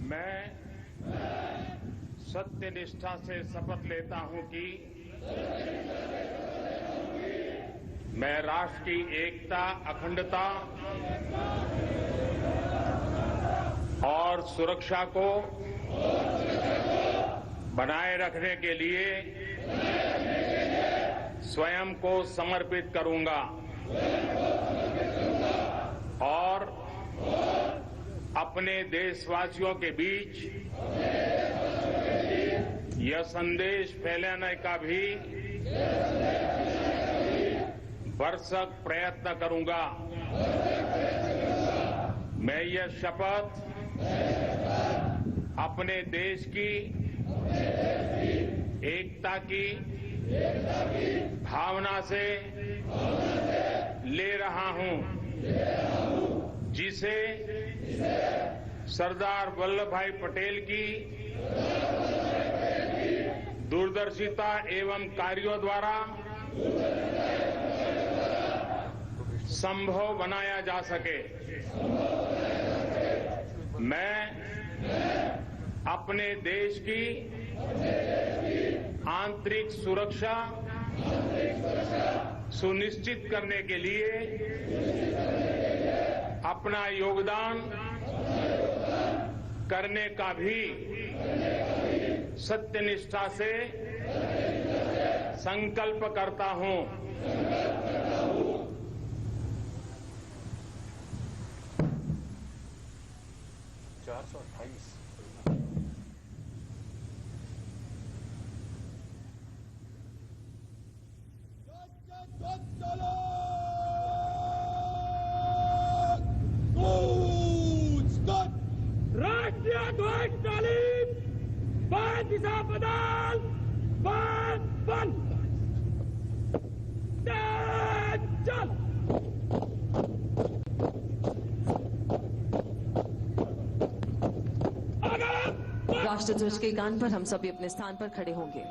मैं सत्य निष्ठा से शपथ लेता हूं कि मैं राष्ट्र की एकता, अखंडता और सुरक्षा को बनाए रखने के लिए स्वयं को समर्पित करूंगा और अपने देशवासियों के बीच यह संदेश फैलाने का भी भरसक प्रयत्न करूंगा। मैं यह शपथ अपने देश की एकता की भावना से ले रहा हूं, जिसे सरदार वल्लभ भाई पटेल की दूरदर्शिता एवं कार्यों द्वारा संभव बनाया जा सके। मैं अपने देश की आंतरिक सुरक्षा सुनिश्चित करने के लिए अपना योगदान करने का भी सत्यनिष्ठा से संकल्प करता हूं। राष्ट्रीय ध्वज तालीम बाद दिशा बदल बाद बंद चल। राष्ट्रध्वज के गान पर हम सभी अपने स्थान पर खड़े होंगे।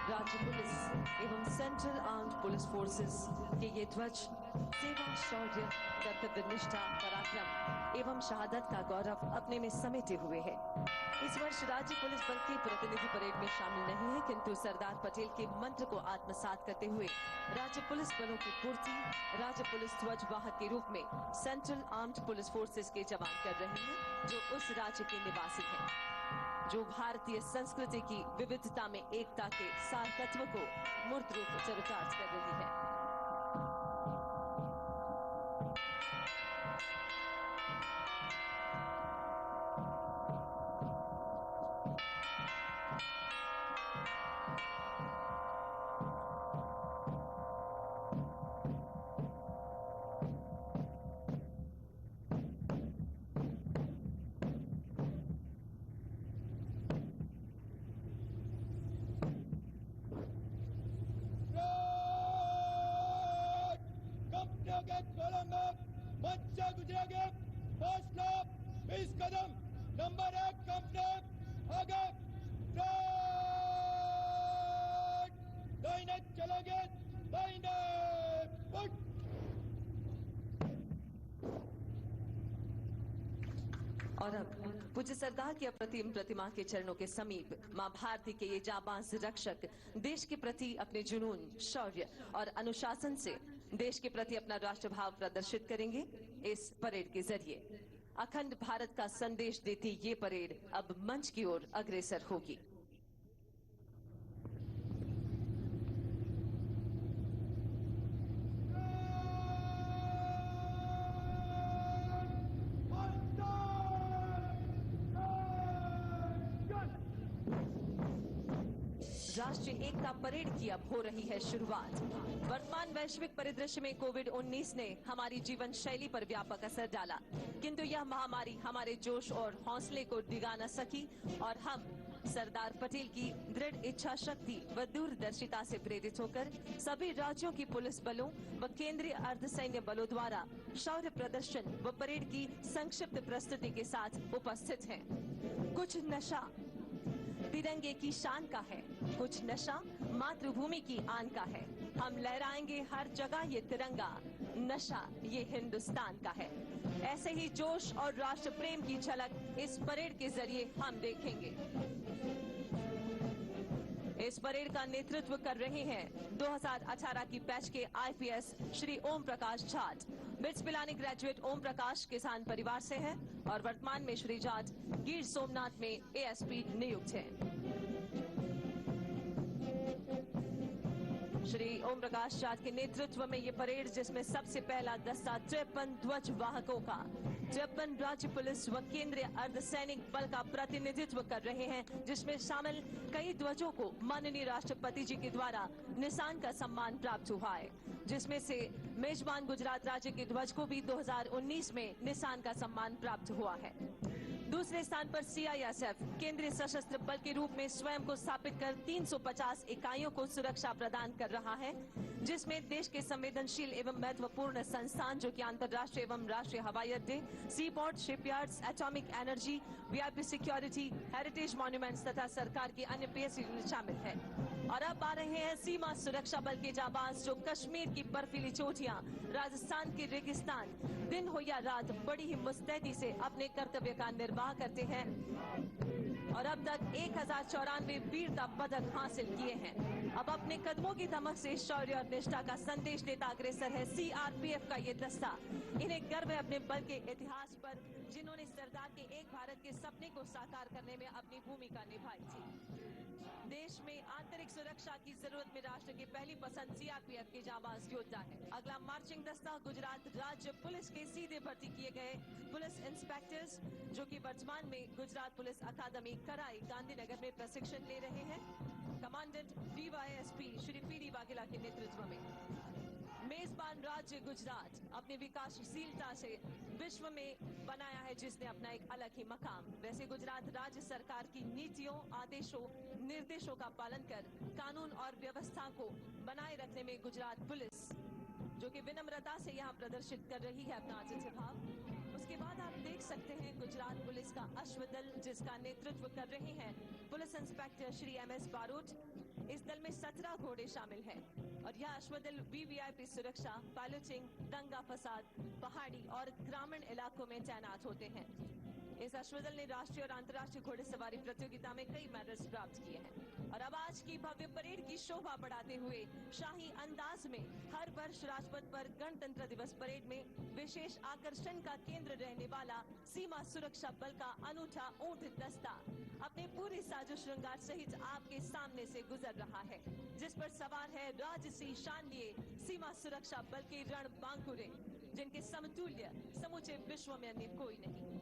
राज्य पुलिस एवं सेंट्रल आर्म्ड पुलिस फोर्सेस के ये ध्वज सेवा, शौर्य, कर्तव्य निष्ठा, पराक्रम एवं शहादत का गौरव अपने में समेटे हुए है। इस वर्ष राज्य पुलिस बल के प्रतिनिधि परेड में शामिल नहीं है, किंतु सरदार पटेल के मंत्र को आत्मसात करते हुए राज्य पुलिस बलों की पूर्ति राज्य पुलिस ध्वज वाहक के रूप में सेंट्रल आर्म्ड पुलिस फोर्सेस के जवान कर रहे हैं, जो उस राज्य के निवासी हैं, जो भारतीय संस्कृति की विविधता में एकता के सार तत्व को मूर्त रूप चरितार्थ कर रही है। एक कॉलम में मंच से गुजरेंगे। 5 स्टॉप 20 कदम। नंबर 1 कंपनी आगे स्ट्रेट दाहिने चलेंगे दाहिने पुट। और अब पूज्य सरदार की अप्रतिम प्रतिमा के चरणों के समीप मां भारती के ये जाबाज रक्षक देश के प्रति अपने जुनून, शौर्य और अनुशासन से देश के प्रति अपना राष्ट्रभाव प्रदर्शित करेंगे। इस परेड के जरिए अखंड भारत का संदेश देती ये परेड अब मंच की ओर अग्रसर होगी। राष्ट्रीय एकता परेड की अब हो रही है शुरुआत। वर्तमान वैश्विक परिदृश्य में कोविड-19 ने हमारी जीवन शैली पर व्यापक असर डाला, किंतु यह महामारी हमारे जोश और हौसले को डिगा न सकी और हम सरदार पटेल की दृढ़ इच्छा शक्ति व दूरदर्शिता से प्रेरित होकर सभी राज्यों की पुलिस बलों व केंद्रीय अर्धसैन्य बलों द्वारा शौर्य प्रदर्शन व परेड की संक्षिप्त प्रस्तुति के साथ उपस्थित हैं। कुछ नशा तिरंगे की शान का है, कुछ नशा मातृभूमि की आन का है। हम लहराएंगे हर जगह ये तिरंगा, नशा ये हिंदुस्तान का है। ऐसे ही जोश और राष्ट्र प्रेम की झलक इस परेड के जरिए हम देखेंगे। इस परेड का नेतृत्व कर रहे हैं 2018 की बैच के IPS Shri Om Prakash Jat. Bits Pilani graduate Om Prakash किसान परिवार से हैं और वर्तमान में श्री जाट गिर सोमनाथ में एएसपी नियुक्त हैं। श्री ओम प्रकाश जाट के नेतृत्व में ये परेड, जिसमें सबसे पहला दस्ता 53 ध्वज वाहकों का 53 राज्य पुलिस व केंद्रीय अर्धसैनिक बल का प्रतिनिधित्व कर रहे हैं, जिसमें शामिल कई ध्वजों को माननीय राष्ट्रपति जी के द्वारा निशान का सम्मान प्राप्त हुआ है, जिसमें से मेजबान गुजरात राज्य के ध्वज को भी 2019 में निशान का सम्मान प्राप्त हुआ है। दूसरे स्थान पर सीआईएसएफ केंद्रीय सशस्त्र बल के रूप में स्वयं को स्थापित कर 350 इकाइयों को सुरक्षा प्रदान कर रहा है, जिसमें देश के संवेदनशील एवं महत्वपूर्ण संस्थान जो कि अंतर्राष्ट्रीय एवं राष्ट्रीय हवाई अड्डे, C port, shipyards, atomic energy, VIP security, heritage monuments तथा सरकार की अन्य पीएसयू यूनिट शामिल है। और अब आ रहे हैं सीमा सुरक्षा बल के जाबाज, जो कश्मीर की बर्फीली चोटियां, राजस्थान के रेगिस्तान, दिन हो या रात बड़ी ही मुस्तैदी से अपने कर्तव्य का निर्वाह करते हैं और अब तक 1094 वीरता पदक हासिल किए हैं। अब अपने कदमों की धमक से शौर्य और निष्ठा का संदेश देता अग्रसर है सीआरपीएफ का ये दस्ता। इन्हें गर्व है अपने बल के इतिहास पर, जिन्होंने सरदार के एक भारत के सपने को साकार करने में अपनी भूमिका निभाई थी। देश में आंतरिक सुरक्षा की जरूरत में राष्ट्र की पहली पसंद सीआरपीएफ के जाबाज योद्धा है। अगला मार्चिंग दस्ता गुजरात राज्य पुलिस के सीधे भर्ती किए गए पुलिस इंस्पेक्टर्स, जो कि वर्तमान में गुजरात पुलिस अकादमी कराई गांधीनगर में प्रशिक्षण ले रहे हैं, commandant DYSP Shri PD Vaghela के नेतृत्व में। मेजबान राज्य गुजरात अपनी विकासशीलता से विश्व में बनाया है, जिसने अपना एक अलग ही मकाम। वैसे गुजरात राज्य सरकार की नीतियों, आदेशों, निर्देशों का पालन कर कानून और व्यवस्था को बनाए रखने में गुजरात पुलिस, जो कि विनम्रता से यहाँ प्रदर्शित कर रही है अपना आतिथ्य भाव। उसके बाद आप देख सकते हैं गुजरात पुलिस का अश्वदल, जिसका नेतृत्व कर रहे हैं police inspector Shri MS Barot. इस दल में 17 घोड़े शामिल हैं और यह अश्वदल वीवीआईपी सुरक्षा, पायलटिंग, दंगा फसाद, पहाड़ी और ग्रामीण इलाकों में तैनात होते हैं। इस अश्वदल ने राष्ट्रीय और अंतर्राष्ट्रीय घोड़ेसवारी प्रतियोगिता में कई मेडल्स प्राप्त किए हैं। और अब आज की भव्य परेड की शोभा बढ़ाते हुए शाही अंदाज में हर वर्ष राजपथ पर गणतंत्र दिवस परेड में विशेष आकर्षण का केंद्र रहने वाला सीमा सुरक्षा बल का अनूठा ऊंट दस्ता अपने पूरे साजो श्रृंगार सहित आपके सामने से गुजर रहा है, जिस पर सवार है राजसी शान लिए सीमा सुरक्षा बल के रणबांकुरे, जिनके समतुल्य समूचे विश्व में अन्य कोई नहीं।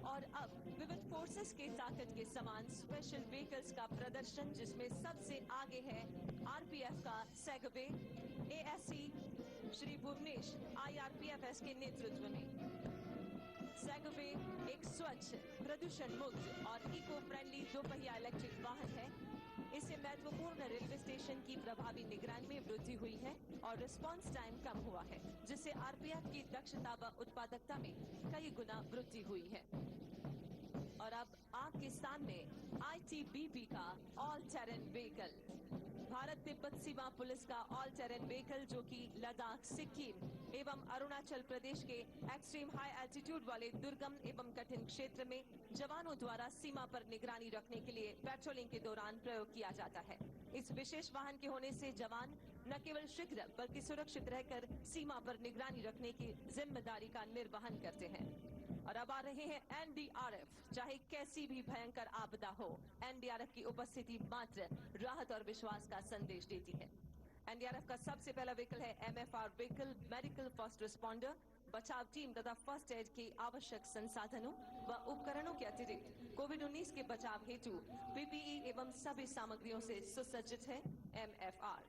और अब विविध फोर्सेस के ताकत के समान स्पेशल व्हीकल्स का प्रदर्शन, जिसमें सबसे आगे है आरपीएफ का segue, ASC Shri Bhuvnesh IRPFS के नेतृत्व में। सेगवे एक स्वच्छ, प्रदूषण मुक्त और इको फ्रेंडली दोपहिया इलेक्ट्रिक वाहन है। इससे महत्वपूर्ण रेलवे स्टेशन की प्रभावी निगरानी में वृद्धि हुई है और रिस्पांस टाइम कम हुआ है, जिससे आरपीएफ की दक्षता व उत्पादकता में कई गुना वृद्धि हुई है। और अब आपके सामने आईटीबीपी का all terrain vehicle, Bharat Tibet सीमा पुलिस का ऑल टेरेन व्हीकल, जो कि लद्दाख, सिक्किम एवं अरुणाचल प्रदेश के एक्सट्रीम हाई एल्टीट्यूड वाले दुर्गम एवं कठिन क्षेत्र में जवानों द्वारा सीमा पर निगरानी रखने के लिए पेट्रोलिंग के दौरान प्रयोग किया जाता है। इस विशेष वाहन के होने से जवान न केवल शीघ्र बल्कि सुरक्षित रहकर सीमा पर निगरानी रखने की जिम्मेदारी का निर्वहन करते हैं। और अब आ रहे हैं एनडीआरएफ। चाहे कैसी भी भयंकर आपदा हो, एनडीआरएफ की उपस्थिति मात्र राहत और विश्वास का संदेश देती है। एनडीआरएफ का सबसे पहला व्हीकल है MFR vehicle, medical first responder. बचाव टीम तथा फर्स्ट एड के आवश्यक संसाधनों व उपकरणों के अतिरिक्त कोविड-19 के बचाव हेतु पीपीई एवं सभी सामग्रियों से सुसज्जित है एमएफआर।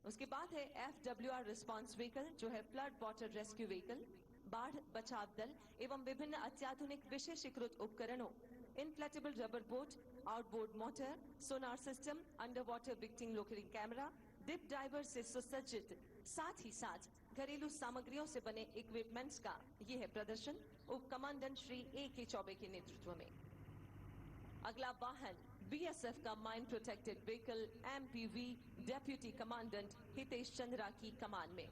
उसके बाद है एफडब्ल्यूआर रिस्पॉन्स व्हीकल, जो है फ्लड वाटर रेस्क्यू व्हीकल, बाढ़ बचाव दल एवं विभिन्न अत्याधुनिक विशेषीकृत उपकरणों, inflatable rubber boat, outboard motor, sonar system, under water victim locating camera, deep diver से सुसज्जित, साथ ही साथ घरेलू सामग्रियों से बने इक्विपमेंट्स का यह है प्रदर्शन उप कमांडेंट श्री A.K. चौबे के नेतृत्व में। अगला वाहन बीएसएफ का mine protected vehicle MPV, deputy commandant Hitesh Chandra की कमान में।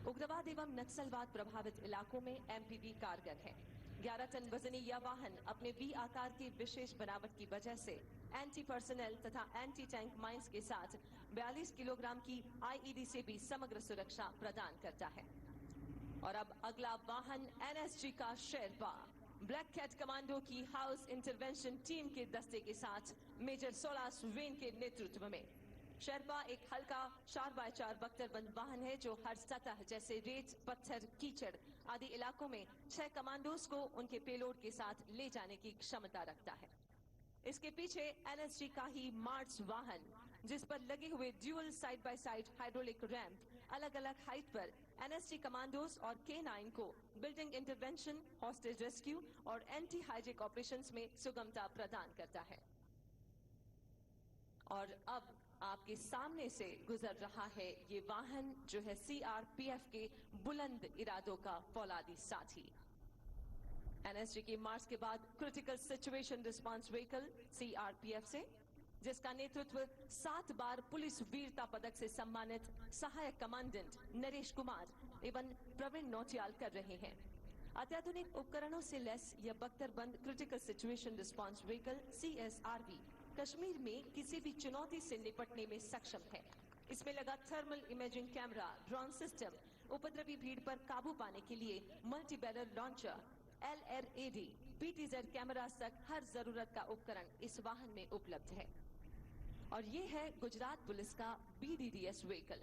उग्रवाद एवं नक्सलवाद प्रभावित इलाकों में एमपीवी कारगर है। 11 टन वजनी यह वाहन अपने वी आकार की विशेष बनावट की वजह से एंटी पर्सनल तथा एंटी टैंक माइंस के साथ 42 किलोग्राम की आईईडी से भी समग्र सुरक्षा प्रदान करता है। और अब अगला वाहन एनएसजी का शेरपा, ब्लैक कैट कमांडो की हाउस इंटरवेंशन टीम के दस्ते के साथ मेजर सोलास वेन के नेतृत्व में। शेरपा एक हल्का 4x4 बख्तरबंद वाहन है जो हर सतह जैसे रेत, पत्थर, कीचड़ आदि इलाकों में 6 कमांडोज को उनके पेलोड के साथ ले जाने की क्षमता रखता है। इसके पीछे एनएसजी का ही मार्च वाहन, जिस पर लगे हुए dual side by side hydraulic ramp अलग अलग हाइट पर एनएसजी कमांडोज और K9 को बिल्डिंग इंटरवेंशन, हॉस्टेज रेस्क्यू और एंटी हाइजेक ऑपरेशंस में सुगमता प्रदान करता है। और अब आपके सामने से गुजर रहा है ये वाहन, जो है सीआरपीएफ के बुलंद इरादों का फौलादी साथी। एनएसजी की मार्च के बाद critical situation response vehicle CRPF से, जिसका नेतृत्व 7 बार पुलिस वीरता पदक से सम्मानित सहायक कमांडेंट नरेश कुमार एवं प्रवीण नौटियाल कर रहे हैं। अत्याधुनिक उपकरणों से लैस यह बख्तरबंद critical situation response vehicle CSRV Kashmir में किसी भी चुनौती से निपटने में सक्षम है। इसमें लगा thermal imaging camera, drone system, उपद्रवी भीड़ पर काबू पाने के लिए multi barrel launcher, LRAD, PTZ camera तक हर जरूरत का उपकरण इस वाहन में उपलब्ध है। और ये है गुजरात पुलिस का BDDS व्हीकल।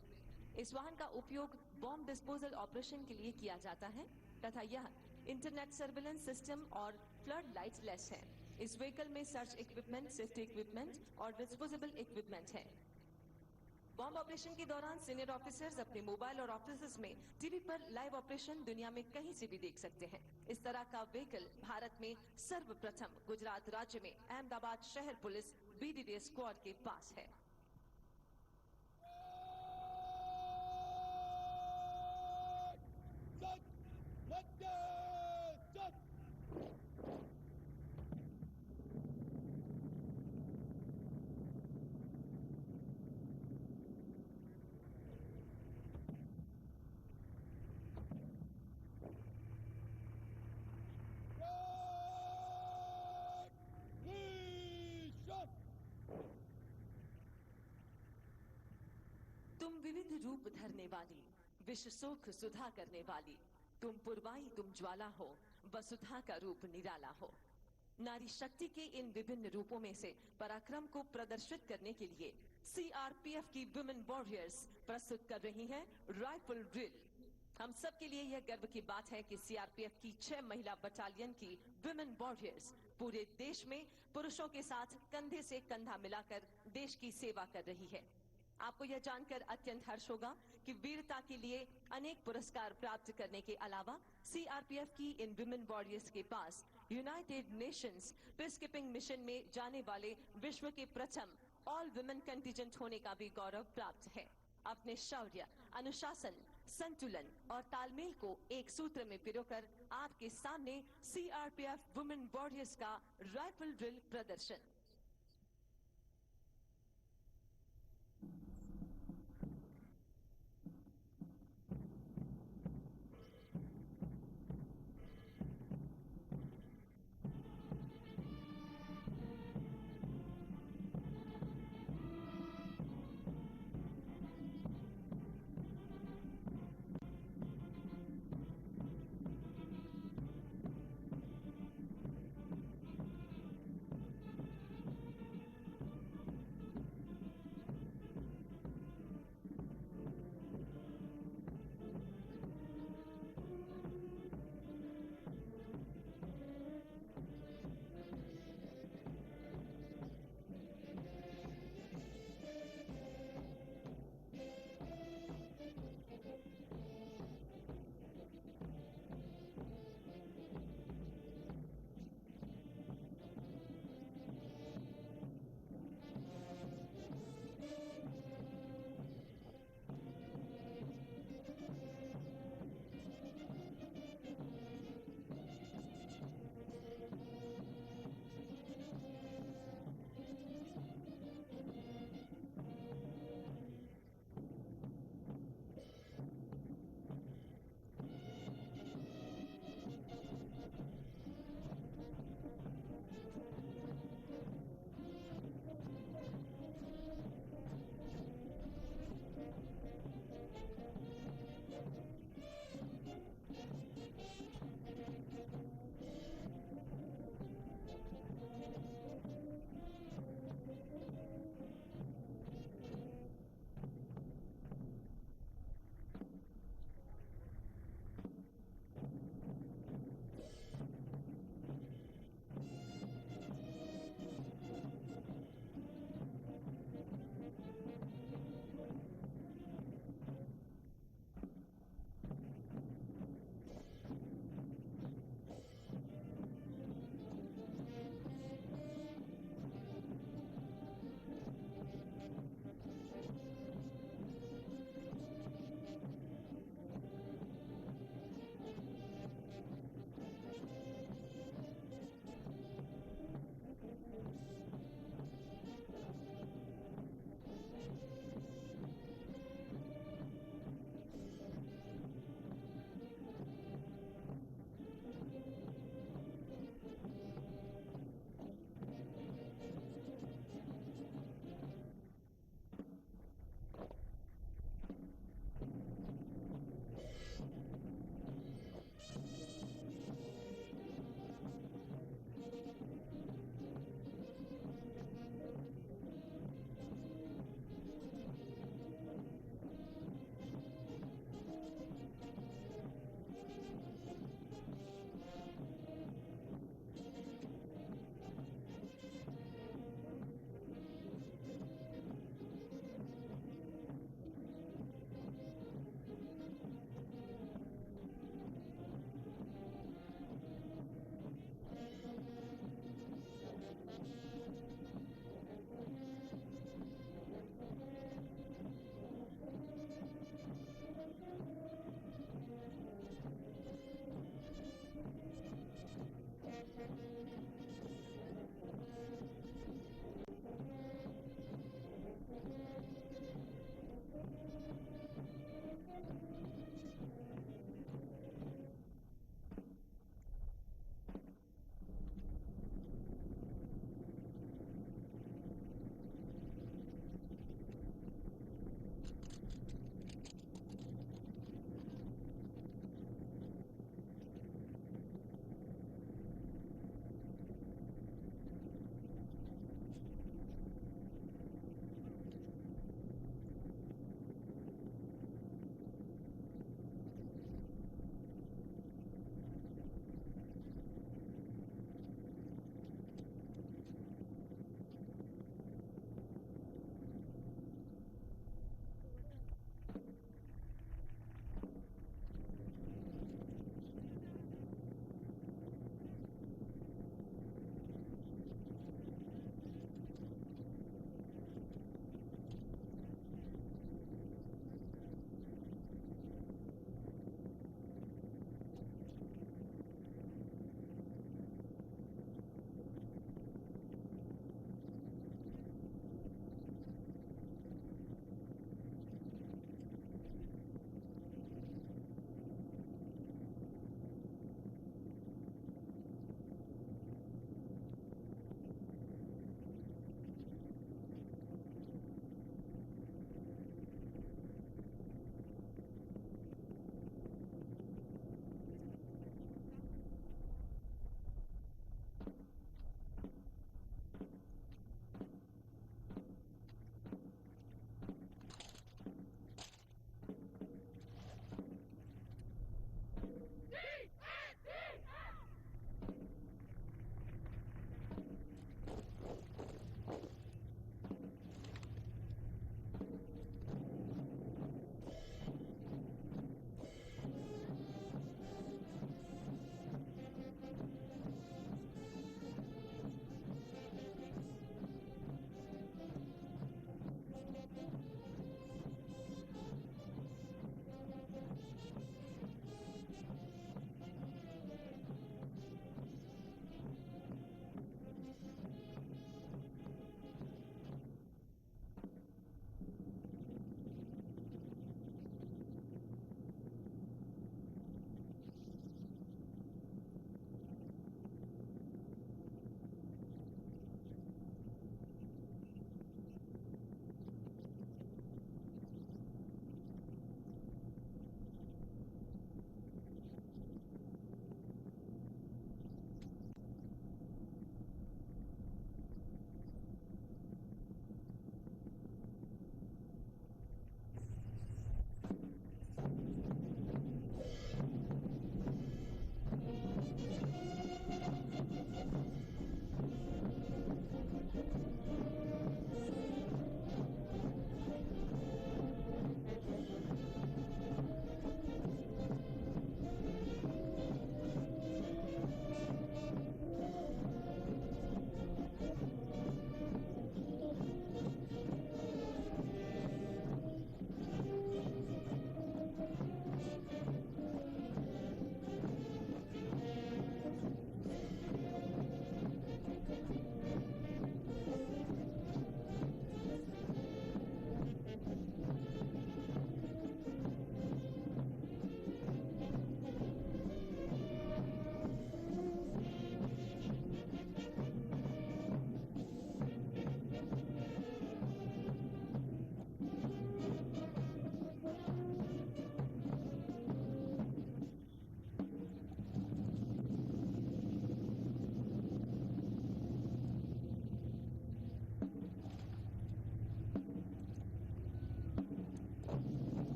इस वाहन का उपयोग बॉम्ब डिस्पोजल ऑपरेशन के लिए किया जाता है तथा यह इंटरनेट सर्विलेंस सिस्टम और फ्लड लाइट लेस है। इस व्हीकल में सर्च इक्विपमेंट, सेफ्टी इक्विपमेंट और डिस्पोजेबल इक्विपमेंट है। बॉम्ब ऑपरेशन के दौरान सीनियर ऑफिसर्स अपने मोबाइल और ऑफिस में टीवी पर लाइव ऑपरेशन दुनिया में कहीं से भी देख सकते हैं। इस तरह का व्हीकल भारत में सर्वप्रथम गुजरात राज्य में अहमदाबाद शहर पुलिस BDDS स्क्वाड के पास है। तुम विविध रूप धरने वाली, विश्व सुख सुधा करने वाली, तुम पुरवाई तुम ज्वाला हो, वसुधा का रूप निराला हो। नारी शक्ति के इन विभिन्न रूपों में से पराक्रम को प्रदर्शित करने के लिए सीआरपीएफ की वुमेन वॉरियर्स प्रस्तुत कर रही हैं राइफल ड्रिल। हम सब के लिए यह गर्व की बात है कि सीआरपीएफ की 6 महिला बटालियन की वुमेन वॉरियर्स पूरे देश में पुरुषों के साथ कंधे से कंधा मिलाकर देश की सेवा कर रही है। आपको यह जानकर अत्यंत हर्ष होगा कि वीरता के लिए अनेक पुरस्कार प्राप्त करने के अलावा सीआरपीएफ की इन वुमेन वॉरियर्स के पास यूनाइटेड नेशंस पीसकीपिंग मिशन में जाने वाले विश्व के प्रथम ऑल वुमेन कंटीजेंट होने का भी गौरव प्राप्त है। अपने शौर्य, अनुशासन, संतुलन और तालमेल को एक सूत्र में पिरोकर आपके सामने सीआरपीएफ वुमेन वॉरियर्स का राइफल ड्रिल प्रदर्शन।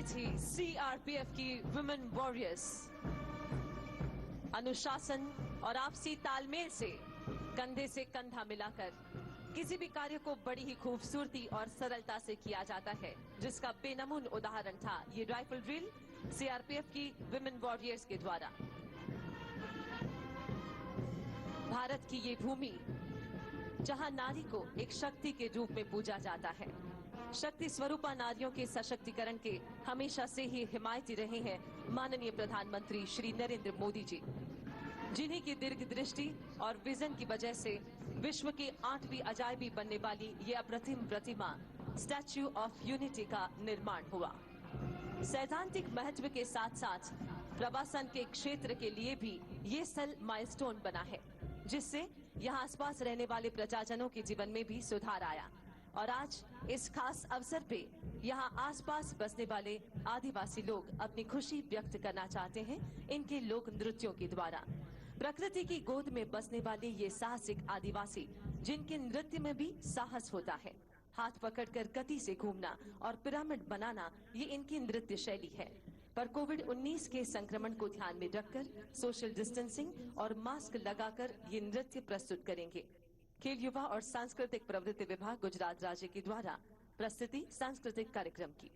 थी सीआरपीएफ की वुमेन वॉरियर्स। अनुशासन और आपसी तालमेल से कंधे से कंधा मिलाकर किसी भी कार्य को बड़ी ही खूबसूरती और सरलता से किया जाता है, जिसका बेनमून उदाहरण था ये राइफल ड्रिल सीआरपीएफ की विमेन वॉरियर्स के द्वारा। भारत की ये भूमि जहां नारी को एक शक्ति के रूप में पूजा जाता है, शक्ति स्वरूपा नारियों के सशक्तिकरण के हमेशा से ही हिमायती रहे हैं माननीय प्रधानमंत्री श्री नरेंद्र मोदी जी, जिन्हीं की दीर्घ दृष्टि और विजन की वजह से विश्व की 8वीं अजायबी बनने वाली ये अप्रतिम प्रतिमा स्टैच्यू ऑफ यूनिटी का निर्माण हुआ। सैद्धांतिक महत्व के साथ साथ प्रवासन के क्षेत्र के लिए भी ये स्थल माइलस्टोन बना है, जिससे यहाँ आसपास रहने वाले प्रजाजनों के जीवन में भी सुधार आया। और आज इस खास अवसर पे यहाँ आसपास बसने वाले आदिवासी लोग अपनी खुशी व्यक्त करना चाहते हैं इनके लोक नृत्यों के द्वारा। प्रकृति की गोद में बसने वाले ये साहसिक आदिवासी, जिनके नृत्य में भी साहस होता है, हाथ पकड़कर गति से घूमना और पिरामिड बनाना, ये इनकी नृत्य शैली है। पर कोविड-19 के संक्रमण को ध्यान में रखकर सोशल डिस्टेंसिंग और मास्क लगाकर ये नृत्य प्रस्तुत करेंगे। खेल युवा और सांस्कृतिक प्रवृत्ति विभाग गुजरात राज्य के द्वारा प्रस्तुति सांस्कृतिक कार्यक्रम की।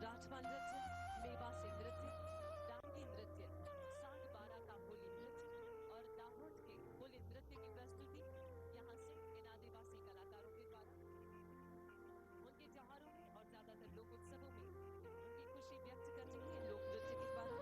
राठवा नृत्य, मेवासी नृत्य, डांगी नृत्य, 7-12 का होली नृत्य और दाहोद के होली नृत्य की प्रस्तुति यहाँ से इन आदिवासी कलाकारों के द्वारा उनके त्योहारों में और ज्यादातर लोक उत्सवों में उनकी खुशी व्यक्त करने के लोक नृत्य के द्वारा।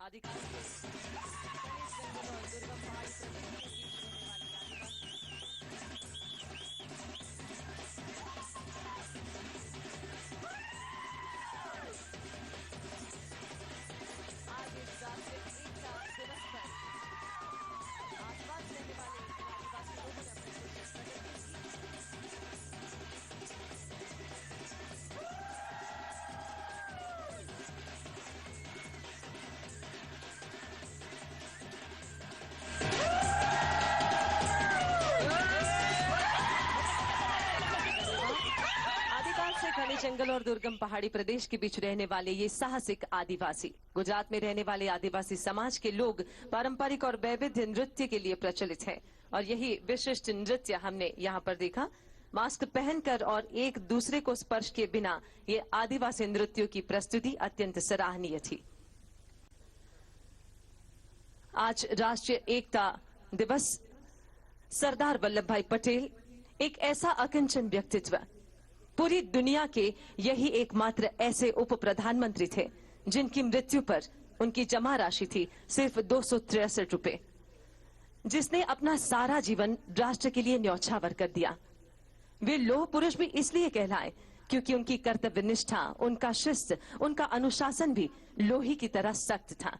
आदिकाल के गणेश जंगल और दुर्गम पहाड़ी प्रदेश के बीच रहने वाली आज इस राष्ट्रीय एकता दिवस पर आसपास रहने वाले आदिवासी लोगों ने अपने खुशी प्रकट की। आदिकाल से घने जंगल और दुर्गम पहाड़ी प्रदेश के बीच रहने वाले ये साहसिक आदिवासी गुजरात में रहने वाले आदिवासी समाज के लोग पारंपरिक और वैविध्य नृत्य के लिए प्रचलित हैं और यही विशिष्ट नृत्य हमने यहाँ पर देखा। मास्क पहनकर और एक दूसरे को स्पर्श किए बिना ये आदिवासी नृत्यों की प्रस्तुति अत्यंत सराहनीय थी। आज राष्ट्रीय एकता दिवस। सरदार वल्लभ भाई पटेल एक ऐसा अकिंचन व्यक्तित्व, पूरी दुनिया के यही एकमात्र ऐसे उप प्रधानमंत्री थे जिनकी मृत्यु पर उनकी जमा राशि थी सिर्फ 263 रुपए, जिसने अपना सारा जीवन राष्ट्र के लिए न्यौछावर कर दिया। वे लौह पुरुष भी इसलिए कहलाए क्योंकि उनकी कर्तव्य निष्ठा, उनका शिस्त, उनका अनुशासन भी लोहे की तरह सख्त था।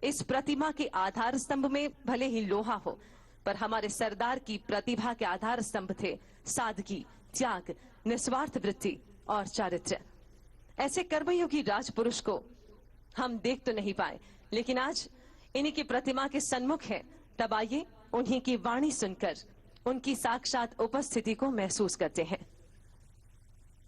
इस प्रतिमा के आधार स्तंभ में भले ही लोहा हो, पर हमारे सरदार की प्रतिभा के आधार स्तंभ थे सादगी, त्याग, निस्वार्थ वृत्ति और चारित्र्य। ऐसे कर्मयोगी राजपुरुष को हम देख तो नहीं पाए, लेकिन आज इन्हीं की प्रतिमा के सन्मुख है, तब आइए उन्हीं की वाणी सुनकर उनकी साक्षात उपस्थिति को महसूस करते हैं।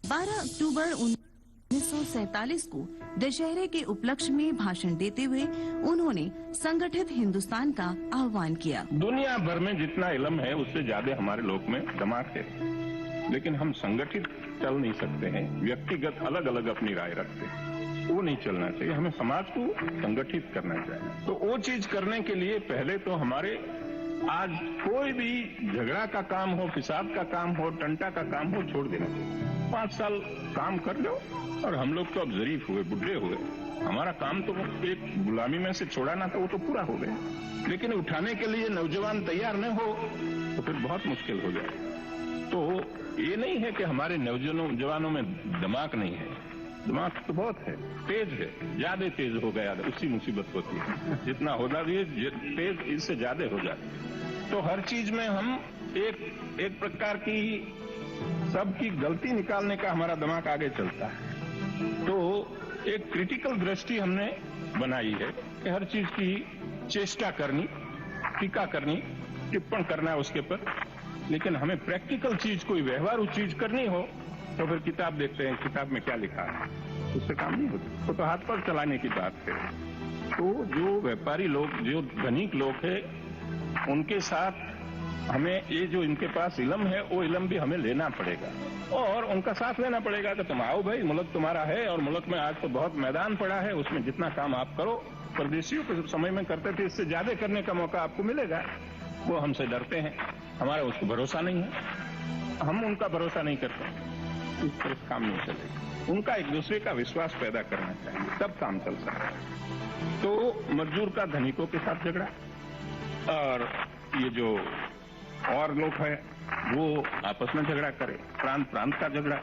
12 अक्टूबर 1947 को दशहरे के उपलक्ष्य में भाषण देते हुए उन्होंने संगठित हिंदुस्तान का आह्वान किया। दुनिया भर में जितना इल्म है उससे ज्यादा हमारे लोग में दिमाग है, लेकिन हम संगठित चल नहीं सकते हैं। व्यक्तिगत अलग अलग अपनी राय रखते हैं, वो नहीं चलना चाहिए। हमें समाज को संगठित करना चाहिए। तो वो चीज करने के लिए पहले तो हमारे आज कोई भी झगड़ा का काम हो, फिसाद का काम हो, टंटा का काम हो, छोड़ देना चाहिए। 5 साल काम कर लो। और हम लोग तो अब जरीफ हुए, बुढ़े हुए, हमारा काम तो एक गुलामी में से छोड़ाना था, वो तो पूरा हो गया। लेकिन उठाने के लिए नौजवान तैयार न हो तो फिर बहुत मुश्किल हो जाए। तो ये नहीं है कि हमारे नौजवानों में दिमाग नहीं है, दिमाग तो बहुत है, तेज है, ज्यादा तेज हो गया, उससी मुसीबत होती है। जितना हो जाए तेज, इससे ज्यादा हो जाए। तो हर चीज में हम एक प्रकार की सबकी गलती निकालने का हमारा दिमाग आगे चलता है। तो एक क्रिटिकल दृष्टि हमने बनाई है कि हर चीज की चेष्टा करनी, टीका करनी, टिप्पण करना है उसके पर, लेकिन हमें प्रैक्टिकल चीज, कोई व्यवहारू चीज करनी हो तो फिर किताब देखते हैं, किताब में क्या लिखा है, उससे काम नहीं होता। तो हाथ पर चलाने की बात है। तो जो व्यापारी लोग, जो धनिक लोग हैं, उनके साथ हमें ये जो इनके पास इल्म है वो इल्म भी हमें लेना पड़ेगा और उनका साथ लेना पड़ेगा कि तुम आओ भाई, मुल्क तुम्हारा है और मुल्क में आज तो बहुत मैदान पड़ा है, उसमें जितना काम आप करो, परदेशियों के समय में करते थे, इससे ज्यादा करने का मौका आपको मिलेगा। वो हमसे डरते हैं, हमारा उसको भरोसा नहीं है, हम उनका भरोसा नहीं करते, इस तरह काम नहीं चलेगा। उनका एक दूसरे का विश्वास पैदा करना चाहिए, तब काम चल सकता है। तो मजदूर का धनिकों के साथ झगड़ा और ये जो और लोग हैं वो आपस में झगड़ा करे, प्रांत का झगड़ा,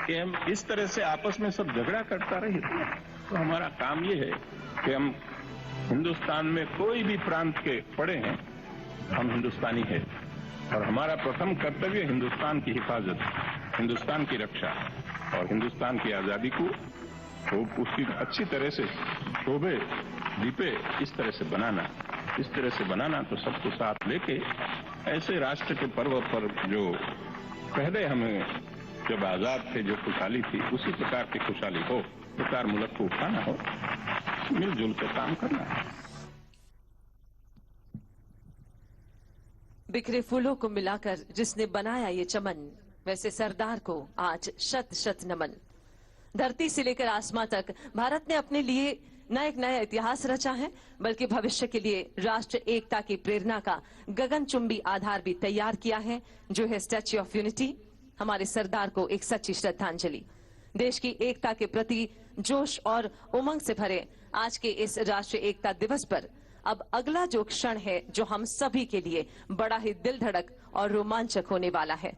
कि हम इस तरह से आपस में सब झगड़ा करता रहे। तो हमारा काम ये है कि हम हिंदुस्तान में कोई भी प्रांत के पड़े हैं, हम हिंदुस्तानी है और हमारा प्रथम कर्तव्य हिंदुस्तान की हिफाजत, हिंदुस्तान की रक्षा और हिंदुस्तान की आजादी को उसकी अच्छी तरह से शोभे दीपे इस तरह से बनाना। तो सबको साथ लेके ऐसे राष्ट्र के पर्व पर जो पहले हमें जब आजाद थे जो खुशहाली थी, उसी प्रकार की खुशहाली हो, प्रकार मुल्क को उठाना हो, मिलजुल कर काम करना है। बिखरे फूलों को मिलाकर जिसने बनाया ये चमन, वैसे सरदार को आज शत शत नमन। धरती से लेकर आसमां तक भारत ने अपने लिए न एक नया इतिहास रचा है, बल्कि भविष्य के लिए राष्ट्र एकता की प्रेरणा का गगनचुंबी आधार भी तैयार किया है, जो है स्टैच्यू ऑफ यूनिटी। हमारे सरदार को एक सच्ची श्रद्धांजलि। देश की एकता के प्रति जोश और उमंग से भरे आज के इस राष्ट्रीय एकता दिवस पर अब अगला जो क्षण है जो हम सभी के लिए बड़ा ही दिल धड़क और रोमांचक होने वाला है।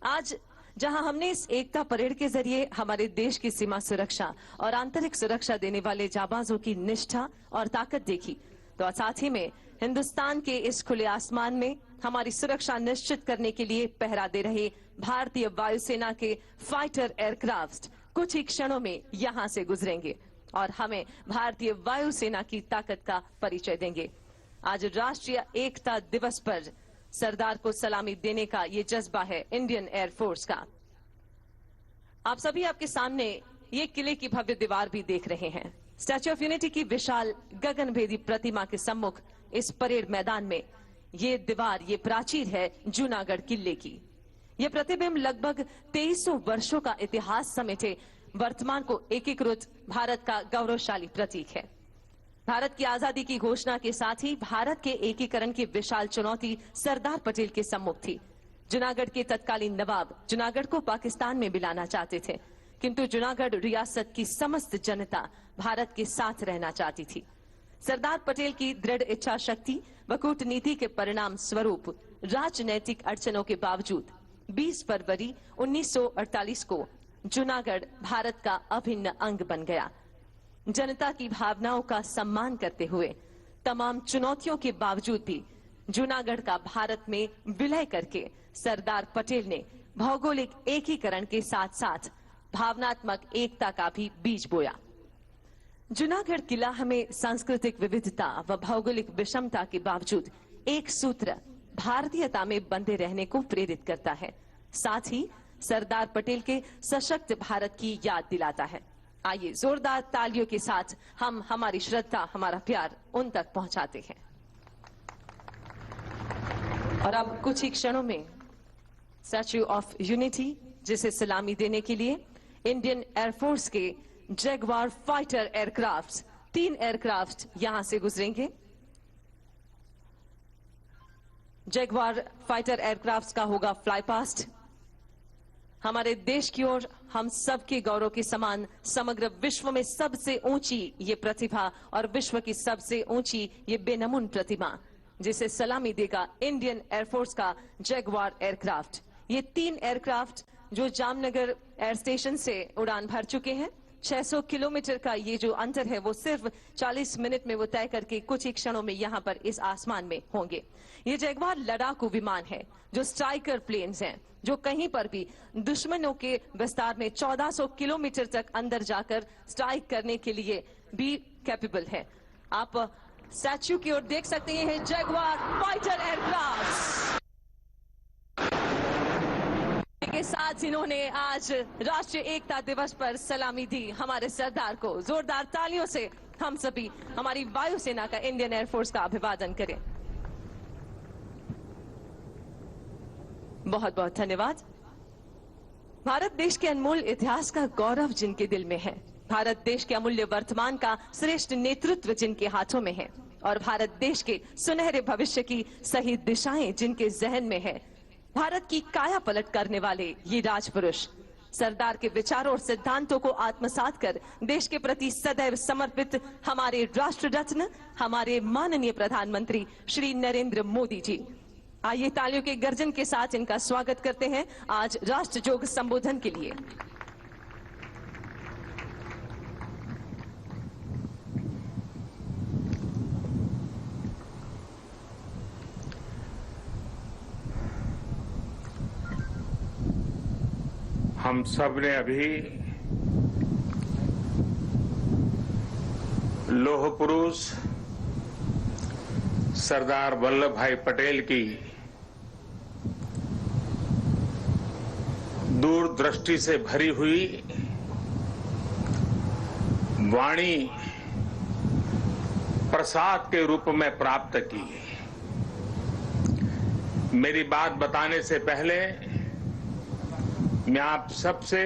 आज जहां हमने इस एकता परेड के जरिए हमारे देश की सीमा सुरक्षा और आंतरिक सुरक्षा देने वाले जाबाजों की निष्ठा और ताकत देखी, तो साथ ही में हिंदुस्तान के इस खुले आसमान में हमारी सुरक्षा निश्चित करने के लिए पहरा दे रहे भारतीय वायुसेना के फाइटर एयरक्राफ्ट कुछ ही क्षणों में यहां से गुजरेंगे और हमें भारतीय वायुसेना की ताकत का परिचय देंगे। आज राष्ट्रीय एकता दिवस पर सरदार को सलामी देने का ये जज्बा है इंडियन एयरफोर्स का। आप सभी आपके सामने ये किले की भव्य दीवार भी देख रहे हैं। स्टैच्यू ऑफ यूनिटी की विशाल गगनभेदी प्रतिमा के सम्मुख इस परेड मैदान में ये दीवार, ये प्राचीर है जूनागढ़ किले की। ये प्रतिबिंब लगभग 2300 वर्षों का इतिहास समेटे वर्तमान को एकीकृत भारत का गौरवशाली प्रतीक है। भारत की आजादी की घोषणा के साथ ही भारत के एकीकरण की विशाल चुनौती सरदार पटेल के सम्मुख थी। जूनागढ़ के तत्कालीन नवाब जूनागढ़ को पाकिस्तान में मिलाना चाहते थे, किंतु जूनागढ़ रियासत की समस्त जनता भारत के साथ रहना चाहती थी। सरदार पटेल की दृढ़ इच्छा शक्ति व कूटनीति के परिणाम स्वरूप राजनैतिक अड़चनों के बावजूद 20 फरवरी 1948 को जूनागढ़ भारत का अभिन्न अंग बन गया। जनता की भावनाओं का सम्मान करते हुए तमाम चुनौतियों के बावजूद भी जूनागढ़ का भारत में विलय करके सरदार पटेल ने भौगोलिक एकीकरण के साथ साथ भावनात्मक एकता का भी बीज बोया। जूनागढ़ किला हमें सांस्कृतिक विविधता व भौगोलिक विषमता के बावजूद एक सूत्र भारतीयता में बंधे रहने को प्रेरित करता है, साथ ही सरदार पटेल के सशक्त भारत की याद दिलाता है। आइए जोरदार तालियों के साथ हम हमारी श्रद्धा, हमारा प्यार उन तक पहुंचाते हैं। और अब कुछ ही क्षणों में स्टैच्यू ऑफ यूनिटी, जिसे सलामी देने के लिए इंडियन एयरफोर्स के जैगवार फाइटर एयरक्राफ्ट 3 एयरक्राफ्ट यहां से गुजरेंगे। जैगवार फाइटर एयरक्राफ्ट का होगा फ्लाई पास्ट। हमारे देश की ओर हम सबके गौरव के समान समग्र विश्व में सबसे ऊंची ये प्रतिभा और विश्व की सबसे ऊंची ये बेनमून प्रतिमा, जिसे सलामी देगा इंडियन एयरफोर्स का जैगवार एयरक्राफ्ट। ये 3 एयरक्राफ्ट जो जामनगर एयर स्टेशन से उड़ान भर चुके हैं। 600 किलोमीटर का ये जो अंतर है वो सिर्फ 40 मिनट में वो तय करके कुछ ही क्षणों में यहाँ पर इस आसमान में होंगे। ये जैगवार लड़ाकू विमान है जो स्ट्राइकर प्लेन्स हैं, जो कहीं पर भी दुश्मनों के विस्तार में 1400 किलोमीटर तक अंदर जाकर स्ट्राइक करने के लिए भी कैपेबल है। आप स्टैच्यू की ओर देख सकते हैं जैगवार फाइटर एयरक्राफ्ट के साथ इन्होंने आज राष्ट्रीय एकता दिवस पर सलामी दी हमारे सरदार को। जोरदार तालियों से हम सभी हमारी वायुसेना का, इंडियन एयरफोर्स का अभिवादन करें। बहुत बहुत धन्यवाद। भारत देश के अनमोल इतिहास का गौरव जिनके दिल में है, भारत देश के अमूल्य वर्तमान का श्रेष्ठ नेतृत्व जिनके हाथों में है और भारत देश के सुनहरे भविष्य की सही दिशाएं जिनके जहन में है, भारत की काया पलट करने वाले ये राजपुरुष सरदार के विचारों और सिद्धांतों को आत्मसात कर देश के प्रति सदैव समर्पित हमारे राष्ट्र रत्न, हमारे माननीय प्रधानमंत्री श्री नरेंद्र मोदी जी। आइए तालियों के गर्जन के साथ इनका स्वागत करते हैं आज राष्ट्रजोग संबोधन के लिए। हम सब ने अभी लौह पुरुष सरदार वल्लभ भाई पटेल की दूरदृष्टि से भरी हुई वाणी प्रसाद के रूप में प्राप्त की। मेरी बात बताने से पहले मैं आप सबसे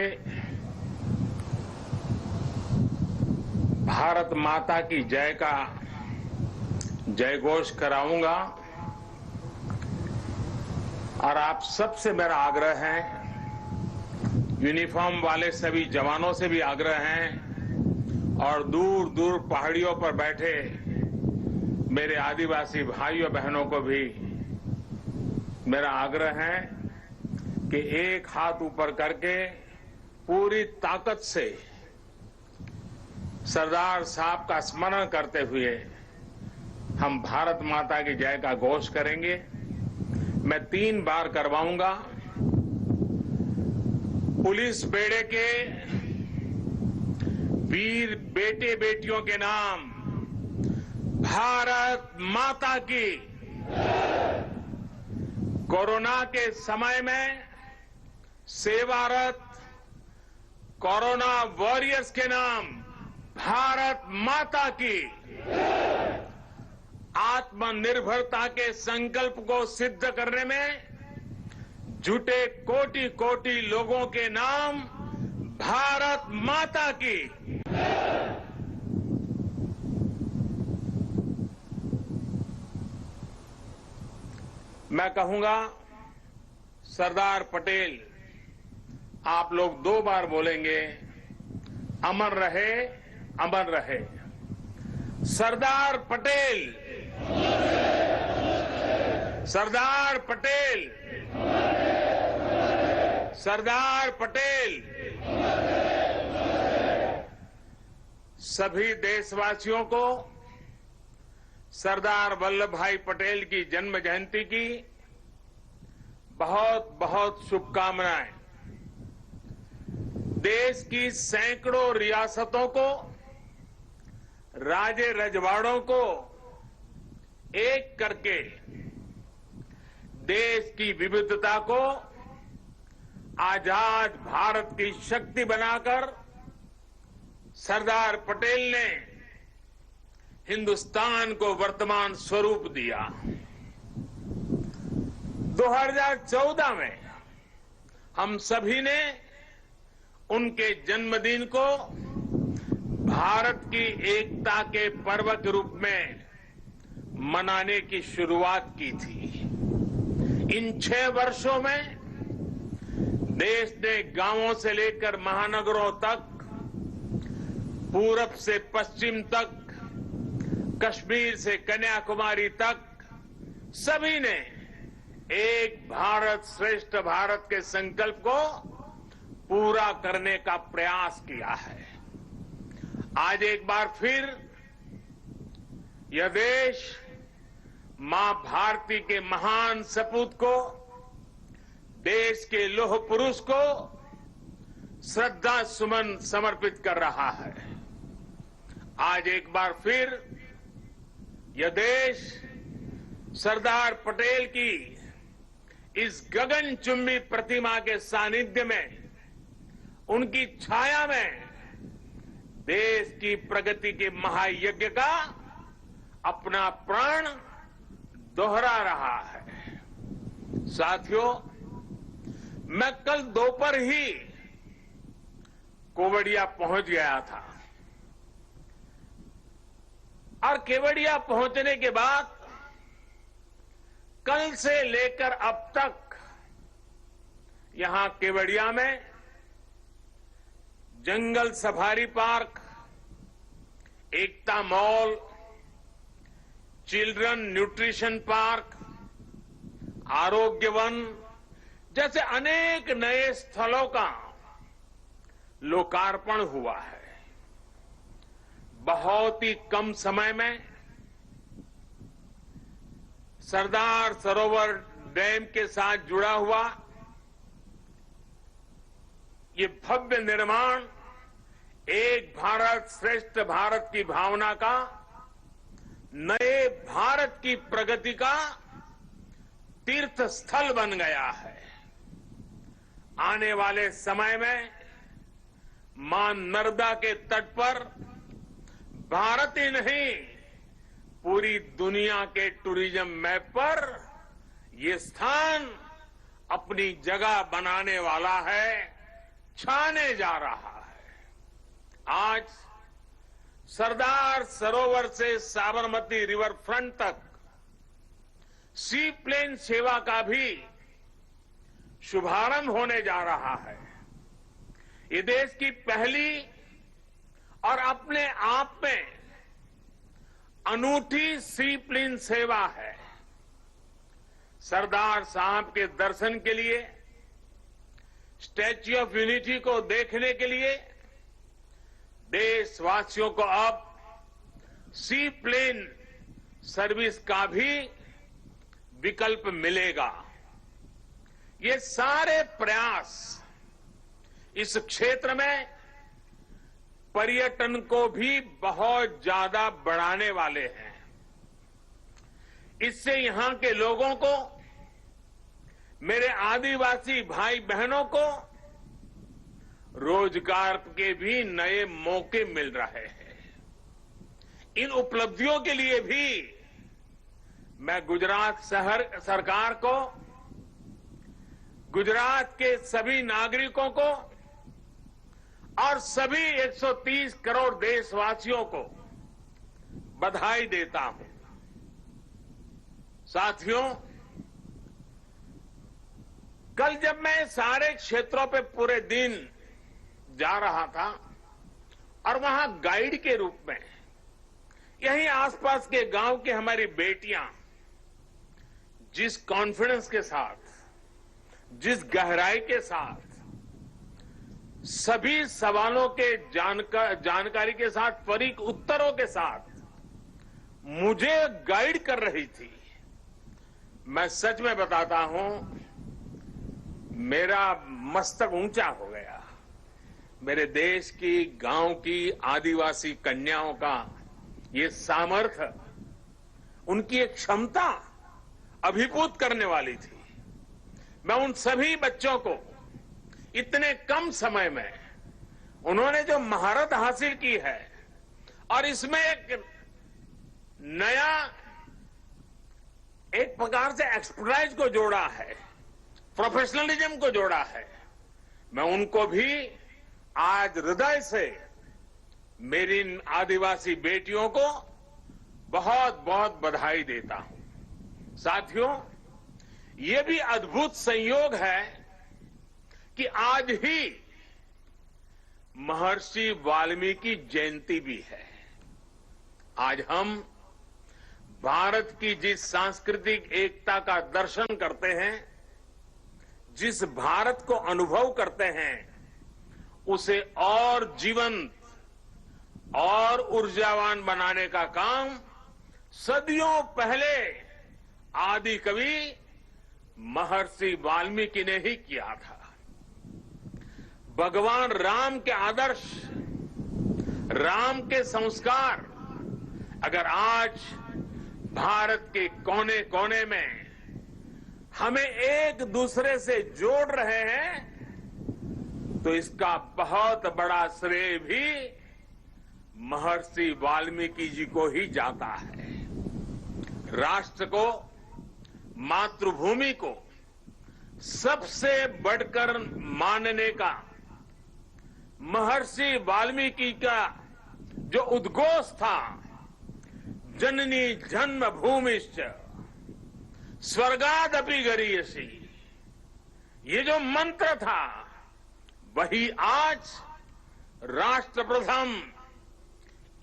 भारत माता की जय का जयघोष कराऊंगा और आप सबसे मेरा आग्रह है, यूनिफॉर्म वाले सभी जवानों से भी आग्रह है और दूर दूर पहाड़ियों पर बैठे मेरे आदिवासी भाइयों बहनों को भी मेरा आग्रह है कि एक हाथ ऊपर करके पूरी ताकत से सरदार साहब का स्मरण करते हुए हम भारत माता की जय का घोष करेंगे। मैं 3 बार करवाऊंगा। पुलिस बेड़े के वीर बेटे बेटियों के नाम भारत माता की। कोरोना के समय में सेवारत कोरोना वॉरियर्स के नाम भारत माता की। आत्मनिर्भरता के संकल्प को सिद्ध करने में जुटे कोटि कोटि लोगों के नाम भारत माता की। मैं कहूंगा सरदार पटेल, आप लोग 2 बार बोलेंगे, अमर रहे, अमर रहे। सरदार पटेल, सरदार पटेल, सरदार पटेल। सभी देशवासियों को सरदार वल्लभ भाई पटेल की जन्म जयंती की बहुत बहुत शुभकामनाएं। देश की सैकड़ों रियासतों को, राजे रजवाड़ों को एक करके देश की विविधता को आजाद भारत की शक्ति बनाकर सरदार पटेल ने हिंदुस्तान को वर्तमान स्वरूप दिया। 2014 में हम सभी ने उनके जन्मदिन को भारत की एकता के पर्व के रूप में मनाने की शुरुआत की थी। इन 6 वर्षों में देश ने गांवों से लेकर महानगरों तक, पूरब से पश्चिम तक, कश्मीर से कन्याकुमारी तक सभी ने एक भारत श्रेष्ठ भारत के संकल्प को पूरा करने का प्रयास किया है। आज एक बार फिर यह देश मां भारती के महान सपूत को, देश के लौह पुरुष को श्रद्धा सुमन समर्पित कर रहा है। आज एक बार फिर यह देश सरदार पटेल की इस गगनचुंबी प्रतिमा के सानिध्य में, उनकी छाया में देश की प्रगति के महायज्ञ का अपना प्राण दोहरा रहा है। साथियों, मैं कल दोपहर ही केवड़िया पहुंच गया था और केवड़िया पहुंचने के बाद कल से लेकर अब तक यहां केवड़िया में जंगल सफारी पार्क, एकता मॉल, चिल्ड्रन न्यूट्रिशन पार्क, आरोग्य वन जैसे अनेक नए स्थलों का लोकार्पण हुआ है। बहुत ही कम समय में सरदार सरोवर डैम के साथ जुड़ा हुआ ये भव्य निर्माण एक भारत श्रेष्ठ भारत की भावना का, नए भारत की प्रगति का तीर्थ स्थल बन गया है। आने वाले समय में मां नर्मदा के तट पर भारत ही नहीं, पूरी दुनिया के टूरिज्म मैप पर ये स्थान अपनी जगह बनाने वाला है, छाने जा रहा है। आज सरदार सरोवर से साबरमती रिवर फ्रंट तक सी प्लेन सेवा का भी शुभारंभ होने जा रहा है। ये देश की पहली और अपने आप में अनूठी सी प्लेन सेवा है। सरदार साहब के दर्शन के लिए, स्टैच्यू ऑफ यूनिटी को देखने के लिए देशवासियों को अब सी प्लेन सर्विस का भी विकल्प मिलेगा। ये सारे प्रयास इस क्षेत्र में पर्यटन को भी बहुत ज्यादा बढ़ाने वाले हैं। इससे यहां के लोगों को, मेरे आदिवासी भाई बहनों को रोजगार के भी नए मौके मिल रहे हैं। इन उपलब्धियों के लिए भी मैं गुजरात सरकार को, गुजरात के सभी नागरिकों को और सभी 130 करोड़ देशवासियों को बधाई देता हूं। साथियों, कल जब मैं सारे क्षेत्रों पे पूरे दिन जा रहा था और वहां गाइड के रूप में यहीं आसपास के गांव की हमारी बेटियां जिस कॉन्फिडेंस के साथ, जिस गहराई के साथ, सभी सवालों के जानकारी के साथ, त्वरित उत्तरों के साथ मुझे गाइड कर रही थी, मैं सच में बताता हूं, मेरा मस्तक ऊंचा हो गया। मेरे देश की, गांव की आदिवासी कन्याओं का ये सामर्थ्य, उनकी एक क्षमता अभिभूत करने वाली थी। मैं उन सभी बच्चों को इतने कम समय में उन्होंने जो महारत हासिल की है और इसमें एक नया, एक प्रकार से एक्सपर्टाइज को जोड़ा है, प्रोफेशनलिज्म को जोड़ा है, मैं उनको भी आज हृदय से मेरी इन आदिवासी बेटियों को बहुत बहुत बधाई देता हूं। साथियों, ये भी अद्भुत संयोग है कि आज ही महर्षि वाल्मीकि जयंती भी है। आज हम भारत की जिस सांस्कृतिक एकता का दर्शन करते हैं, जिस भारत को अनुभव करते हैं, उसे और जीवंत और ऊर्जावान बनाने का काम सदियों पहले आदि कवि महर्षि वाल्मीकि ने ही किया था। भगवान राम के आदर्श, राम के संस्कार अगर आज भारत के कोने कोने में हमें एक दूसरे से जोड़ रहे हैं, तो इसका बहुत बड़ा श्रेय भी महर्षि वाल्मीकि जी को ही जाता है। राष्ट्र को, मातृभूमि को सबसे बढ़कर मानने का महर्षि वाल्मीकि का जो उद्घोष था, जननी जन्म भूमिश्च स्वर्गादपि गरीयसी, ये जो मंत्र था, वही आज राष्ट्र प्रथम,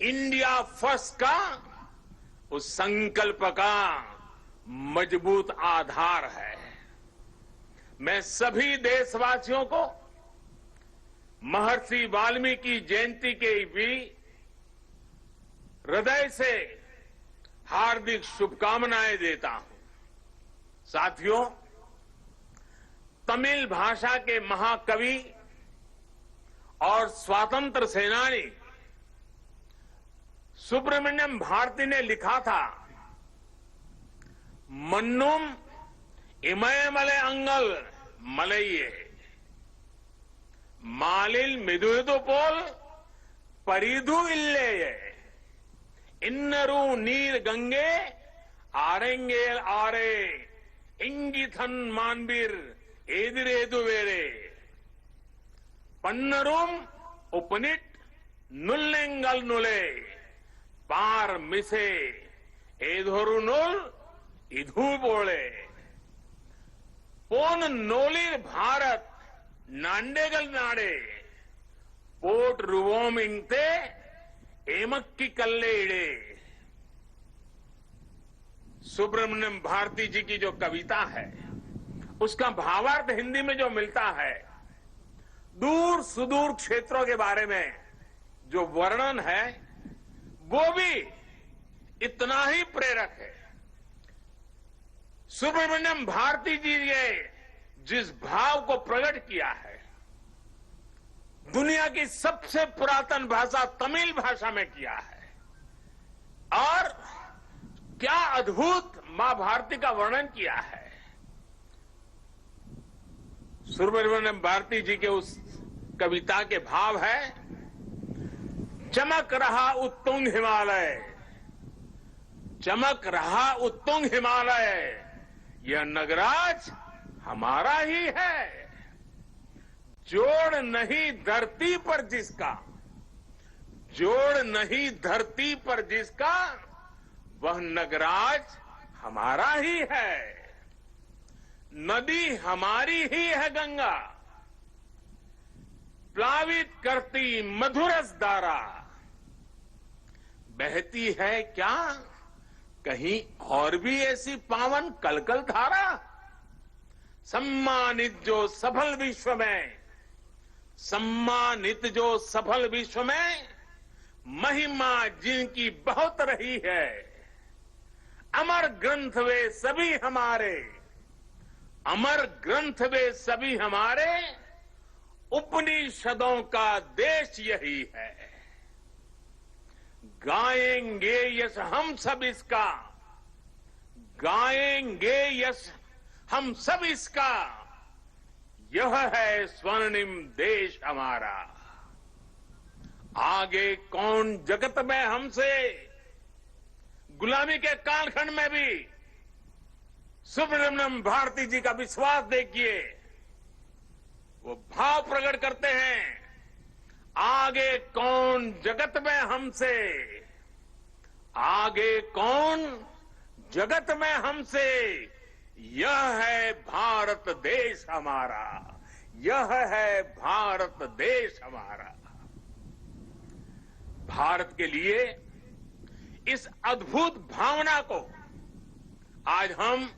इंडिया फर्स्ट का उस संकल्प का मजबूत आधार है। मैं सभी देशवासियों को महर्षि वाल्मीकि जयंती के भी हृदय से हार्दिक शुभकामनाएं देता हूं। साथियों, तमिल भाषा के महाकवि और स्वतंत्र सेनानी सुब्रमण्यम भारती ने लिखा था, मन्नुम इमयमले अंगल मलइये मालिल मिदुहिदु पोल परिधु इल्लेये इन्नरू नीर गंगे आरेंगे आरे इंगिथन मानबीर एदिरेदु वेरे पन्नरूम उपनिट नुल्लेंगल नुले पार मिसे एधोरु नुल इधु बोले पोन नोलिर भारत नांडेगल नाडे पोट रुवोम इंगते एमक्की कल्लेड़े सुब्रमण्यम भारती जी की जो कविता है, उसका भावार्थ हिंदी में जो मिलता है, दूर सुदूर क्षेत्रों के बारे में जो वर्णन है, वो भी इतना ही प्रेरक है। सुब्रमण्यम भारती जी ने जिस भाव को प्रकट किया है, दुनिया की सबसे पुरातन भाषा तमिल भाषा में किया है, और क्या अद्भुत मां भारती का वर्णन किया है। सुब्रमण्यम भारती जी के उस कविता के भाव है, चमक रहा उत्तुंग हिमालय, चमक रहा उत्तुंग हिमालय, यह नगराज हमारा ही है। जोड़ नहीं धरती पर जिसका, जोड़ नहीं धरती पर जिसका, वह नगराज हमारा ही है। नदी हमारी ही है गंगा, प्लावित करती मधुरस धारा, बहती है क्या कहीं और भी ऐसी पावन कलकल धारा। सम्मानित जो सफल विश्व में, सम्मानित जो सफल विश्व में, महिमा जिनकी बहुत रही है। अमर ग्रंथ वे सभी हमारे, अमर ग्रंथ वे सभी हमारे, उपनिषदों का देश यही है। गाएंगे यश हम सब इसका, गाएंगे यश हम सब इसका, यह है स्वर्णिम देश हमारा। आगे कौन जगत में हमसे, गुलामी के कालखंड में भी सुब्रमण्यम भारती जी का विश्वास देखिए, वो भाव प्रकट करते हैं, आगे कौन जगत में हमसे, आगे कौन जगत में हमसे, यह है भारत देश हमारा, यह है भारत देश हमारा। भारत के लिए इस अद्भुत भावना को आज हम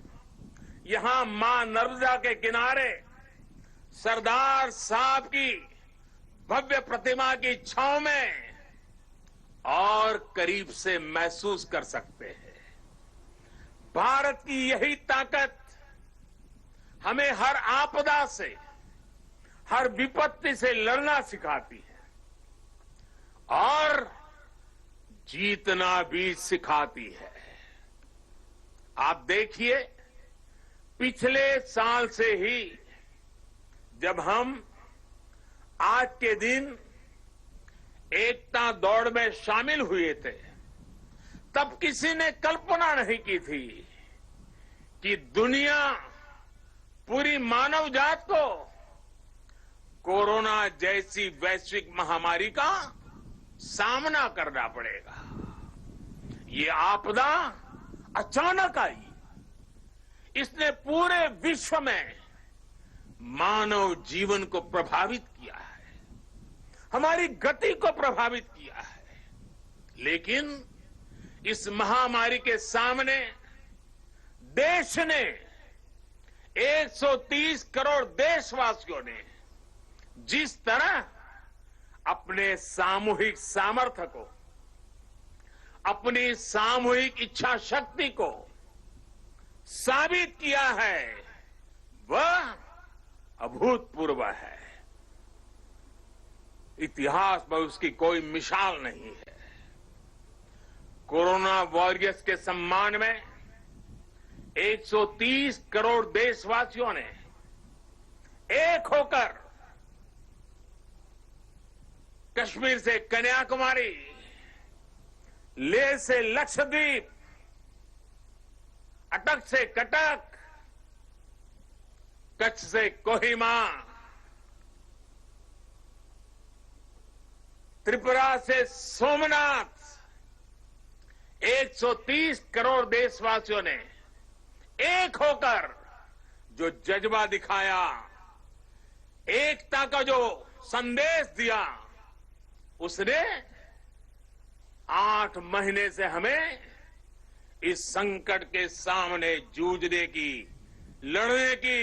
यहां मां नर्मदा के किनारे सरदार साहब की भव्य प्रतिमा की छांव में और करीब से महसूस कर सकते हैं। भारत की यही ताकत हमें हर आपदा से, हर विपत्ति से लड़ना सिखाती है और जीतना भी सिखाती है। आप देखिए, पिछले साल से ही जब हम आज के दिन एकता दौड़ में शामिल हुए थे, तब किसी ने कल्पना नहीं की थी कि दुनिया, पूरी मानव जात को कोरोना जैसी वैश्विक महामारी का सामना करना पड़ेगा। ये आपदा अचानक आई, इसने पूरे विश्व में मानव जीवन को प्रभावित किया है, हमारी गति को प्रभावित किया है। लेकिन इस महामारी के सामने देश ने, 130 करोड़ देशवासियों ने जिस तरह अपने सामूहिक सामर्थ्य को, अपनी सामूहिक इच्छा शक्ति को साबित किया है, वह अभूतपूर्व है। इतिहास में उसकी कोई मिसाल नहीं है। कोरोना वॉरियर्स के सम्मान में 130 करोड़ देशवासियों ने एक होकर कश्मीर से कन्याकुमारी, लेह से लक्षद्वीप, अटक से कटक, कच्छ से कोहिमा, त्रिपुरा से सोमनाथ, 130 करोड़ देशवासियों ने एक होकर जो जज्बा दिखाया, एकता का जो संदेश दिया, उसने 8 महीने से हमें इस संकट के सामने जूझने की, लड़ने की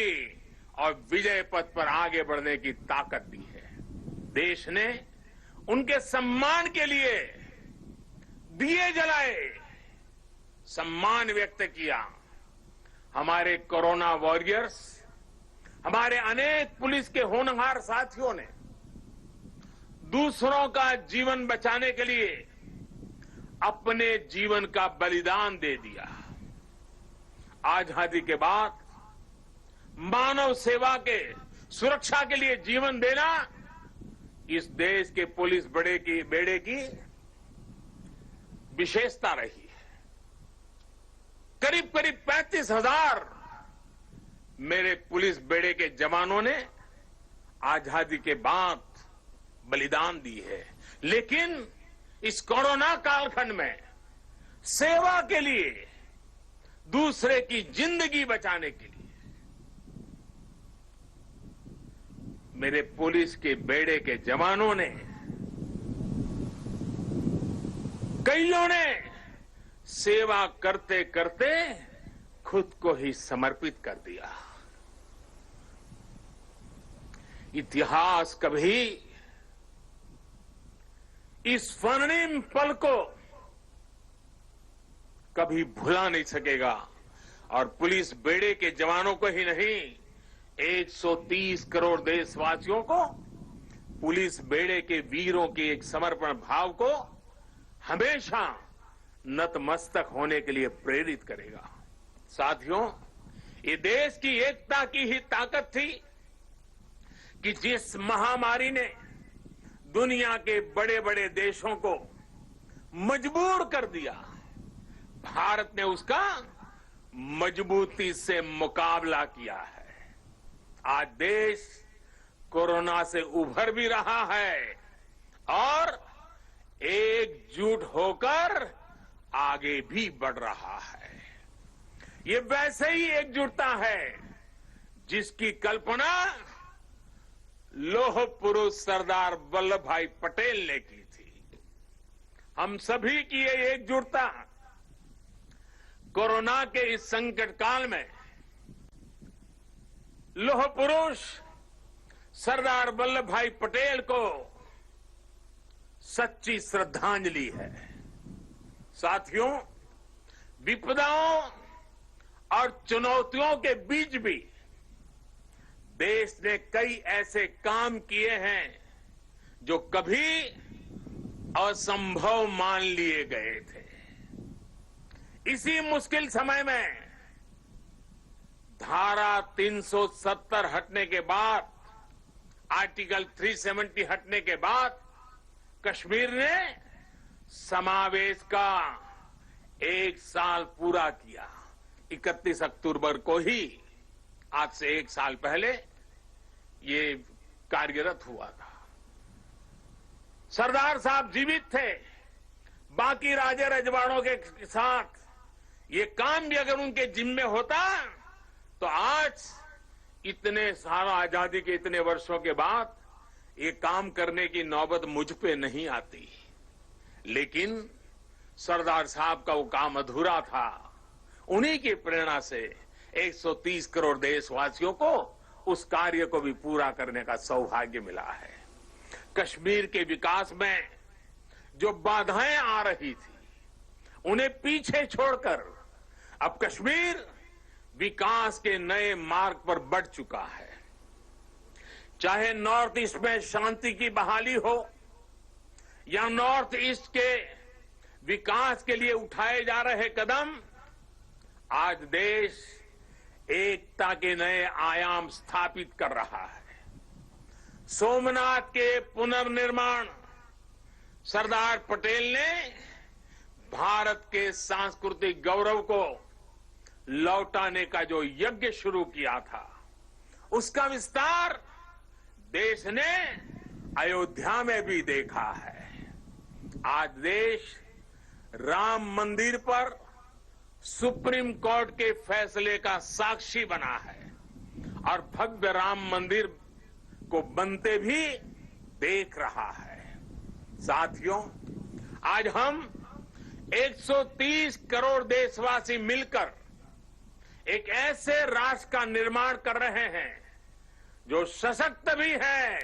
और विजय पथ पर आगे बढ़ने की ताकत दी है। देश ने उनके सम्मान के लिए दिए जलाए, सम्मान व्यक्त किया। हमारे कोरोना वॉरियर्स, हमारे अनेक पुलिस के होनहार साथियों ने दूसरों का जीवन बचाने के लिए अपने जीवन का बलिदान दे दिया। आजादी के बाद मानव सेवा के, सुरक्षा के लिए जीवन देना इस देश के पुलिस बेड़े की विशेषता रही है। करीब 35,000 मेरे पुलिस बेड़े के जवानों ने आजादी के बाद बलिदान दी है, लेकिन इस कोरोना कालखंड में सेवा के लिए, दूसरे की जिंदगी बचाने के लिए मेरे पुलिस के बेड़े के जवानों ने, कईयों ने सेवा करते करते खुद को ही समर्पित कर दिया। इतिहास कभी इस स्वर्णिम पल को कभी भुला नहीं सकेगा और पुलिस बेड़े के जवानों को ही नहीं, 130 करोड़ देशवासियों को पुलिस बेड़े के वीरों के एक समर्पण भाव को हमेशा नतमस्तक होने के लिए प्रेरित करेगा। साथियों, ये देश की एकता की ही ताकत थी कि जिस महामारी ने दुनिया के बड़े बड़े देशों को मजबूर कर दिया, भारत ने उसका मजबूती से मुकाबला किया है। आज देश कोरोना से उभर भी रहा है और एकजुट होकर आगे भी बढ़ रहा है। ये वैसे ही एकजुटता है जिसकी कल्पना लौह पुरुष सरदार वल्लभ भाई पटेल ने की थी। हम सभी की ये एकजुटता कोरोना के इस संकट काल में लौह पुरुष सरदार वल्लभ भाई पटेल को सच्ची श्रद्धांजलि है। साथियों, विपदाओं और चुनौतियों के बीच भी देश ने कई ऐसे काम किए हैं जो कभी असंभव मान लिए गए थे। इसी मुश्किल समय में धारा 370 हटने के बाद, आर्टिकल 370 हटने के बाद कश्मीर ने समावेश का 1 साल पूरा किया। 31 अक्टूबर को ही, आज से 1 साल पहले ये कार्यरत हुआ था। सरदार साहब जीवित थे, बाकी राजे रजवाड़ों के साथ ये काम भी अगर उनके जिम्मे होता तो आज इतने सारा आजादी के इतने वर्षों के बाद ये काम करने की नौबत मुझ पे नहीं आती। लेकिन सरदार साहब का वो काम अधूरा था। उन्हीं की प्रेरणा से 130 करोड़ देशवासियों को उस कार्य को भी पूरा करने का सौभाग्य मिला है। कश्मीर के विकास में जो बाधाएं आ रही थी, उन्हें पीछे छोड़कर अब कश्मीर विकास के नए मार्ग पर बढ़ चुका है। चाहे नॉर्थ ईस्ट में शांति की बहाली हो या नॉर्थ ईस्ट के विकास के लिए उठाए जा रहे कदम, आज देश एकता के नए आयाम स्थापित कर रहा है। सोमनाथ के पुनर्निर्माण सरदार पटेल ने भारत के सांस्कृतिक गौरव को लौटाने का जो यज्ञ शुरू किया था, उसका विस्तार देश ने अयोध्या में भी देखा है। आज देश राम मंदिर पर सुप्रीम कोर्ट के फैसले का साक्षी बना है और भव्य राम मंदिर को बनते भी देख रहा है। साथियों, आज हम 130 करोड़ देशवासी मिलकर एक ऐसे राष्ट्र का निर्माण कर रहे हैं जो सशक्त भी है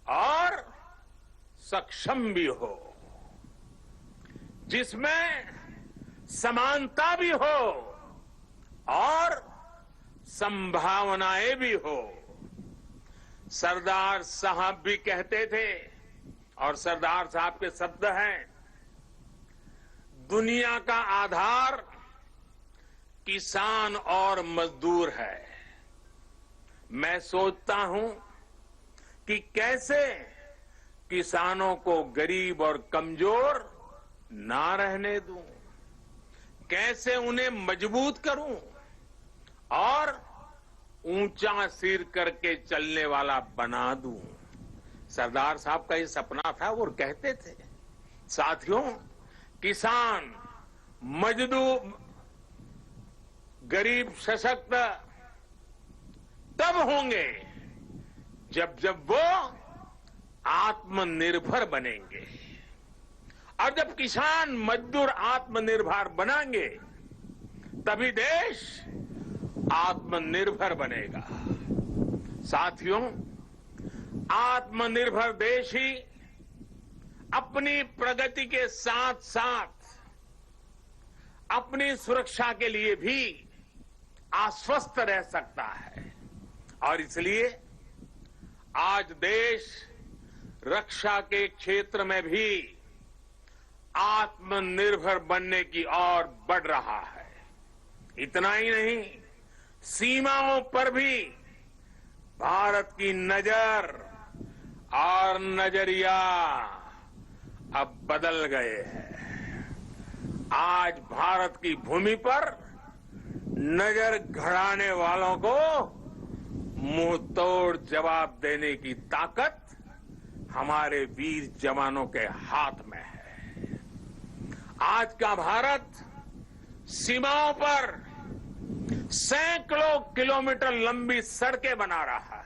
और सक्षम भी हो, जिसमें समानता भी हो और संभावनाएं भी हो। सरदार साहब भी कहते थे, और सरदार साहब के शब्द हैं, दुनिया का आधार किसान और मजदूर है। मैं सोचता हूं कि कैसे किसानों को गरीब और कमजोर ना रहने दूं, कैसे उन्हें मजबूत करूं और ऊंचा सिर करके चलने वाला बना दूं। सरदार साहब का ये सपना था, वो कहते थे। साथियों, किसान, मजदूर, गरीब सशक्त तब होंगे जब वो आत्मनिर्भर बनेंगे, और जब किसान मजदूर आत्मनिर्भर बनेंगे तभी देश आत्मनिर्भर बनेगा। साथियों, आत्मनिर्भर देश ही अपनी प्रगति के साथ साथ अपनी सुरक्षा के लिए भी आश्वस्त रह सकता है, और इसलिए आज देश रक्षा के क्षेत्र में भी आत्मनिर्भर बनने की ओर बढ़ रहा है। इतना ही नहीं, सीमाओं पर भी भारत की नजर और नजरिया अब बदल गए हैं। आज भारत की भूमि पर नजर गड़ाने वालों को मुंह तोड़ जवाब देने की ताकत हमारे वीर जवानों के हाथ में है। आज का भारत सीमाओं पर सैकड़ों किलोमीटर लंबी सड़कें बना रहा है,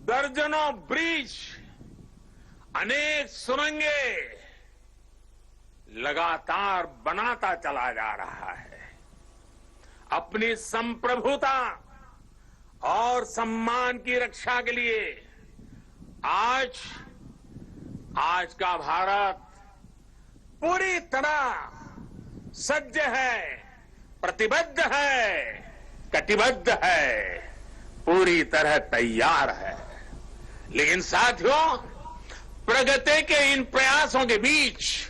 दर्जनों ब्रिज, अनेक सुरंगें लगातार बनाता चला जा रहा है। अपनी संप्रभुता और सम्मान की रक्षा के लिए आज का भारत पूरी तरह सज्ज है, प्रतिबद्ध है, कटिबद्ध है, पूरी तरह तैयार है। लेकिन साथियों, प्रगति के इन प्रयासों के बीच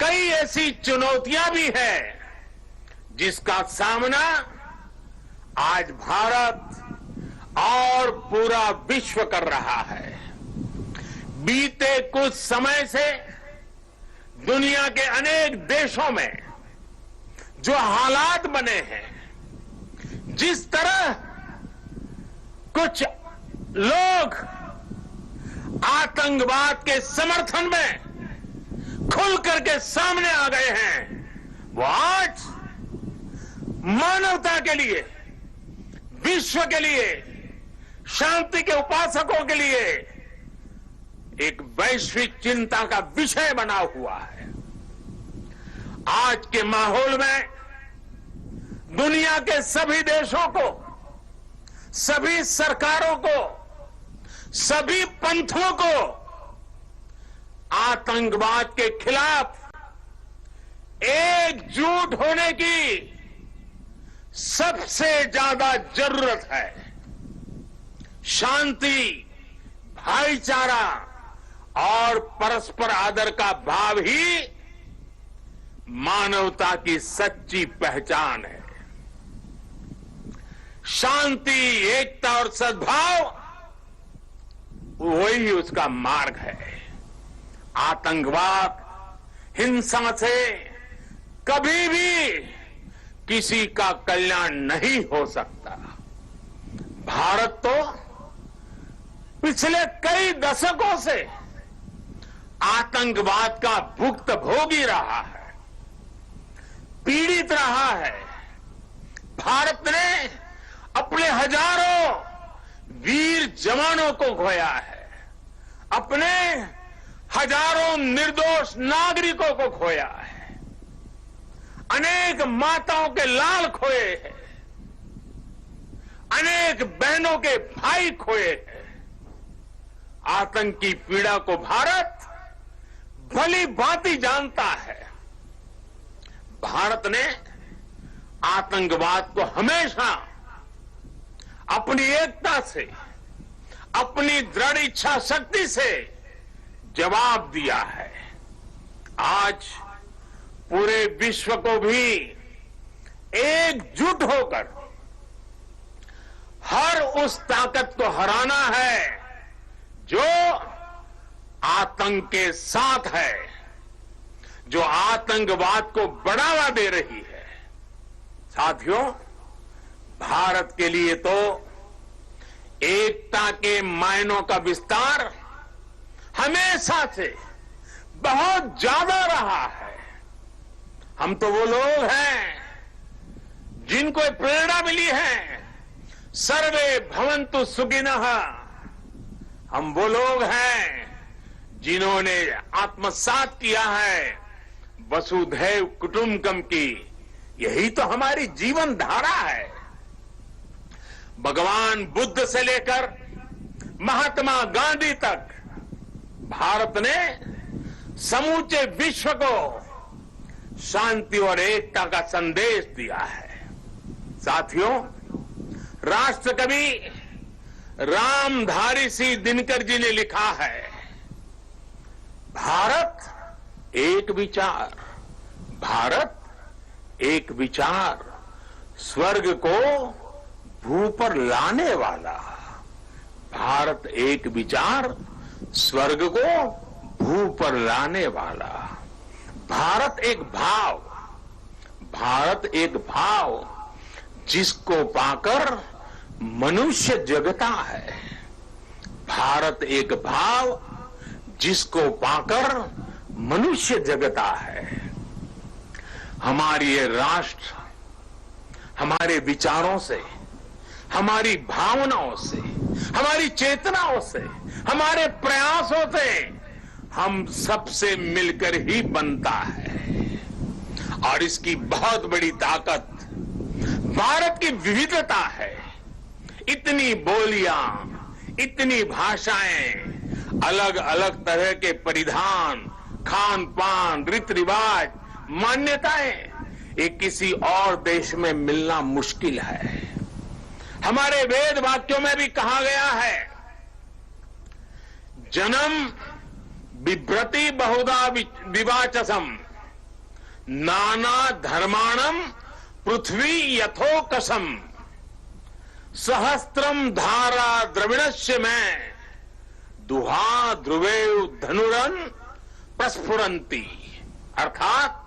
कई ऐसी चुनौतियां भी हैं जिसका सामना आज भारत और पूरा विश्व कर रहा है। बीते कुछ समय से दुनिया के अनेक देशों में जो हालात बने हैं, जिस तरह कुछ लोग आतंकवाद के समर्थन में खुल करके सामने आ गए हैं, वो आज मानवता के लिए, विश्व के लिए, शांति के उपासकों के लिए एक वैश्विक चिंता का विषय बना हुआ है। आज के माहौल में दुनिया के सभी देशों को, सभी सरकारों को, सभी पंथों को आतंकवाद के खिलाफ एकजुट होने की सबसे ज्यादा जरूरत है। शांति, भाईचारा और परस्पर आदर का भाव ही मानवता की सच्ची पहचान है। शांति, एकता और सद्भाव वही उसका मार्ग है। आतंकवाद, हिंसा से कभी भी किसी का कल्याण नहीं हो सकता। भारत तो पिछले कई दशकों से आतंकवाद का भुक्तभोगी रहा है, पीड़ित रहा है। भारत ने अपने हजारों वीर जवानों को खोया है, अपने हजारों निर्दोष नागरिकों को खोया है, अनेक माताओं के लाल खोए हैं, अनेक बहनों के भाई खोए हैं। आतंक की पीड़ा को भारत भली भांति जानता है। भारत ने आतंकवाद को हमेशा अपनी एकता से, अपनी दृढ़ इच्छा शक्ति से जवाब दिया है। आज पूरे विश्व को भी एकजुट होकर हर उस ताकत को हराना है जो आतंक के साथ है, जो आतंकवाद को बढ़ावा दे रही है। साथियों, भारत के लिए तो एकता के मायनों का विस्तार हमेशा से बहुत ज्यादा रहा है। हम तो वो लोग हैं जिनको प्रेरणा मिली है, सर्वे भवन्तु सुखिनः। हम वो लोग हैं जिन्होंने आत्मसात किया है वसुधैव कुटुंबकम की। यही तो हमारी जीवन धारा है। भगवान बुद्ध से लेकर महात्मा गांधी तक भारत ने समूचे विश्व को शांति और एकता का संदेश दिया है। साथियों, राष्ट्रकवि रामधारी सिंह दिनकर जी ने लिखा है, भारत एक विचार, भारत एक विचार, स्वर्ग को भू पर लाने वाला। भारत एक विचार, स्वर्ग को भू पर लाने वाला। भारत एक भाव, भारत एक भाव जिसको पाकर मनुष्य जगता है। भारत एक भाव जिसको पाकर मनुष्य जगता है। हमारी ये राष्ट्र हमारे विचारों से, हमारी भावनाओं से, हमारी चेतनाओं से, हमारे प्रयासों से हम सबसे मिलकर ही बनता है। और इसकी बहुत बड़ी ताकत भारत की विविधता है। इतनी बोलियां, इतनी भाषाएं, अलग अलग तरह के परिधान, खान पान, रीति रिवाज, मान्यताएं, ये किसी और देश में मिलना मुश्किल है। हमारे वेद वाक्यों में भी कहा गया है, जन्म बिभ्रति बहुधा विवाचसम, नाना धर्माणम पृथ्वी यथोकसम, सहस्त्रम धारा द्रविणस्य में, दुहा ध्रुवे धनुरन प्रस्फुरंती। अर्थात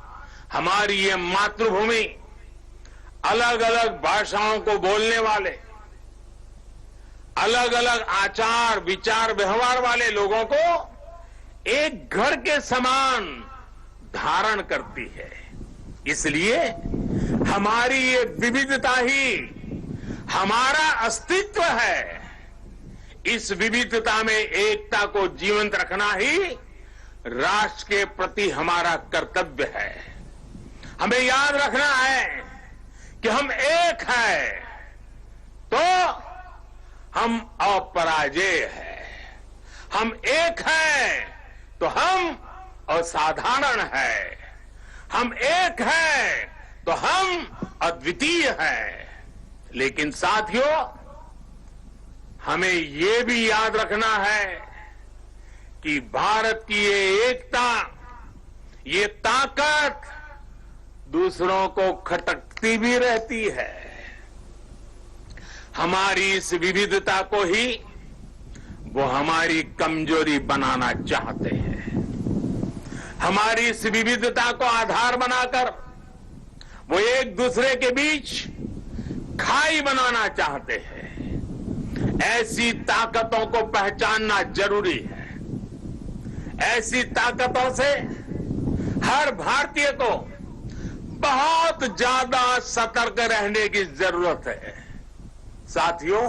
हमारी ये मातृभूमि अलग अलग भाषाओं को बोलने वाले, अलग अलग आचार विचार व्यवहार वाले लोगों को एक घर के समान धारण करती है। इसलिए हमारी ये विविधता ही हमारा अस्तित्व है। इस विविधता में एकता को जीवंत रखना ही राष्ट्र के प्रति हमारा कर्तव्य है। हमें याद रखना है कि हम एक हैं तो हम अपराजेय हैं, हम एक हैं तो हम असाधारण हैं, हम एक हैं तो हम अद्वितीय हैं। लेकिन साथियों, हमें ये भी याद रखना है कि भारत की ये एकता, ये ताकत दूसरों को खटकती भी रहती है। हमारी इस विविधता को ही वो हमारी कमजोरी बनाना चाहते हैं। हमारी इस विविधता को आधार बनाकर वो एक दूसरे के बीच खाई बनाना चाहते हैं। ऐसी ताकतों को पहचानना जरूरी है। ऐसी ताकतों से हर भारतीय को बहुत ज्यादा सतर्क रहने की जरूरत है। साथियों,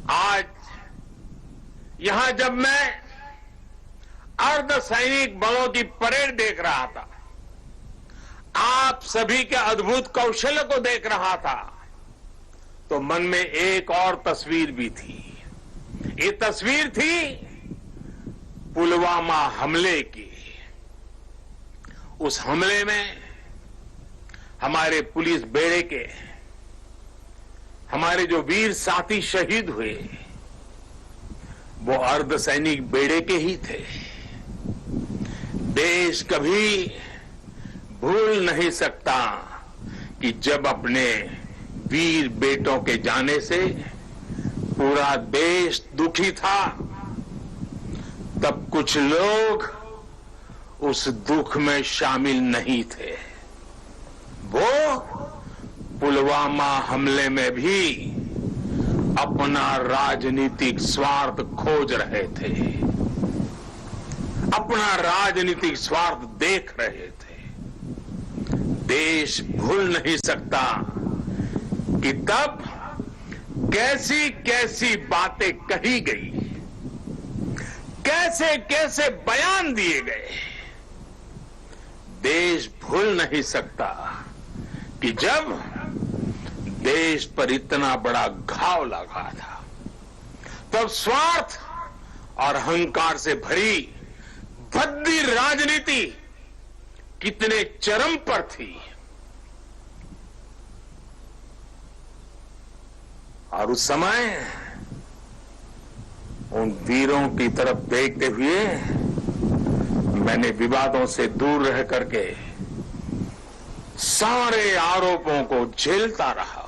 आज यहां जब मैं अर्धसैनिक बलों की परेड देख रहा था, आप सभी के अद्भुत कौशल को देख रहा था, तो मन में एक और तस्वीर भी थी। ये तस्वीर थी पुलवामा हमले की। उस हमले में हमारे पुलिस बेड़े के हमारे जो वीर साथी शहीद हुए, वो अर्धसैनिक बेड़े के ही थे। देश कभी भूल नहीं सकता कि जब अपने वीर बेटों के जाने से पूरा देश दुखी था, तब कुछ लोग उस दुख में शामिल नहीं थे। वो पुलवामा हमले में भी अपना राजनीतिक स्वार्थ खोज रहे थे, अपना राजनीतिक स्वार्थ देख रहे थे। देश भूल नहीं सकता कि तब कैसी कैसी बातें कही गई, कैसे कैसे बयान दिए गए। देश भूल नहीं सकता कि जब देश पर इतना बड़ा घाव लगा था, तब स्वार्थ और अहंकार से भरी भद्दी राजनीति कितने चरम पर थी। और उस समय उन वीरों की तरफ देखते हुए मैंने विवादों से दूर रह करके सारे आरोपों को झेलता रहा,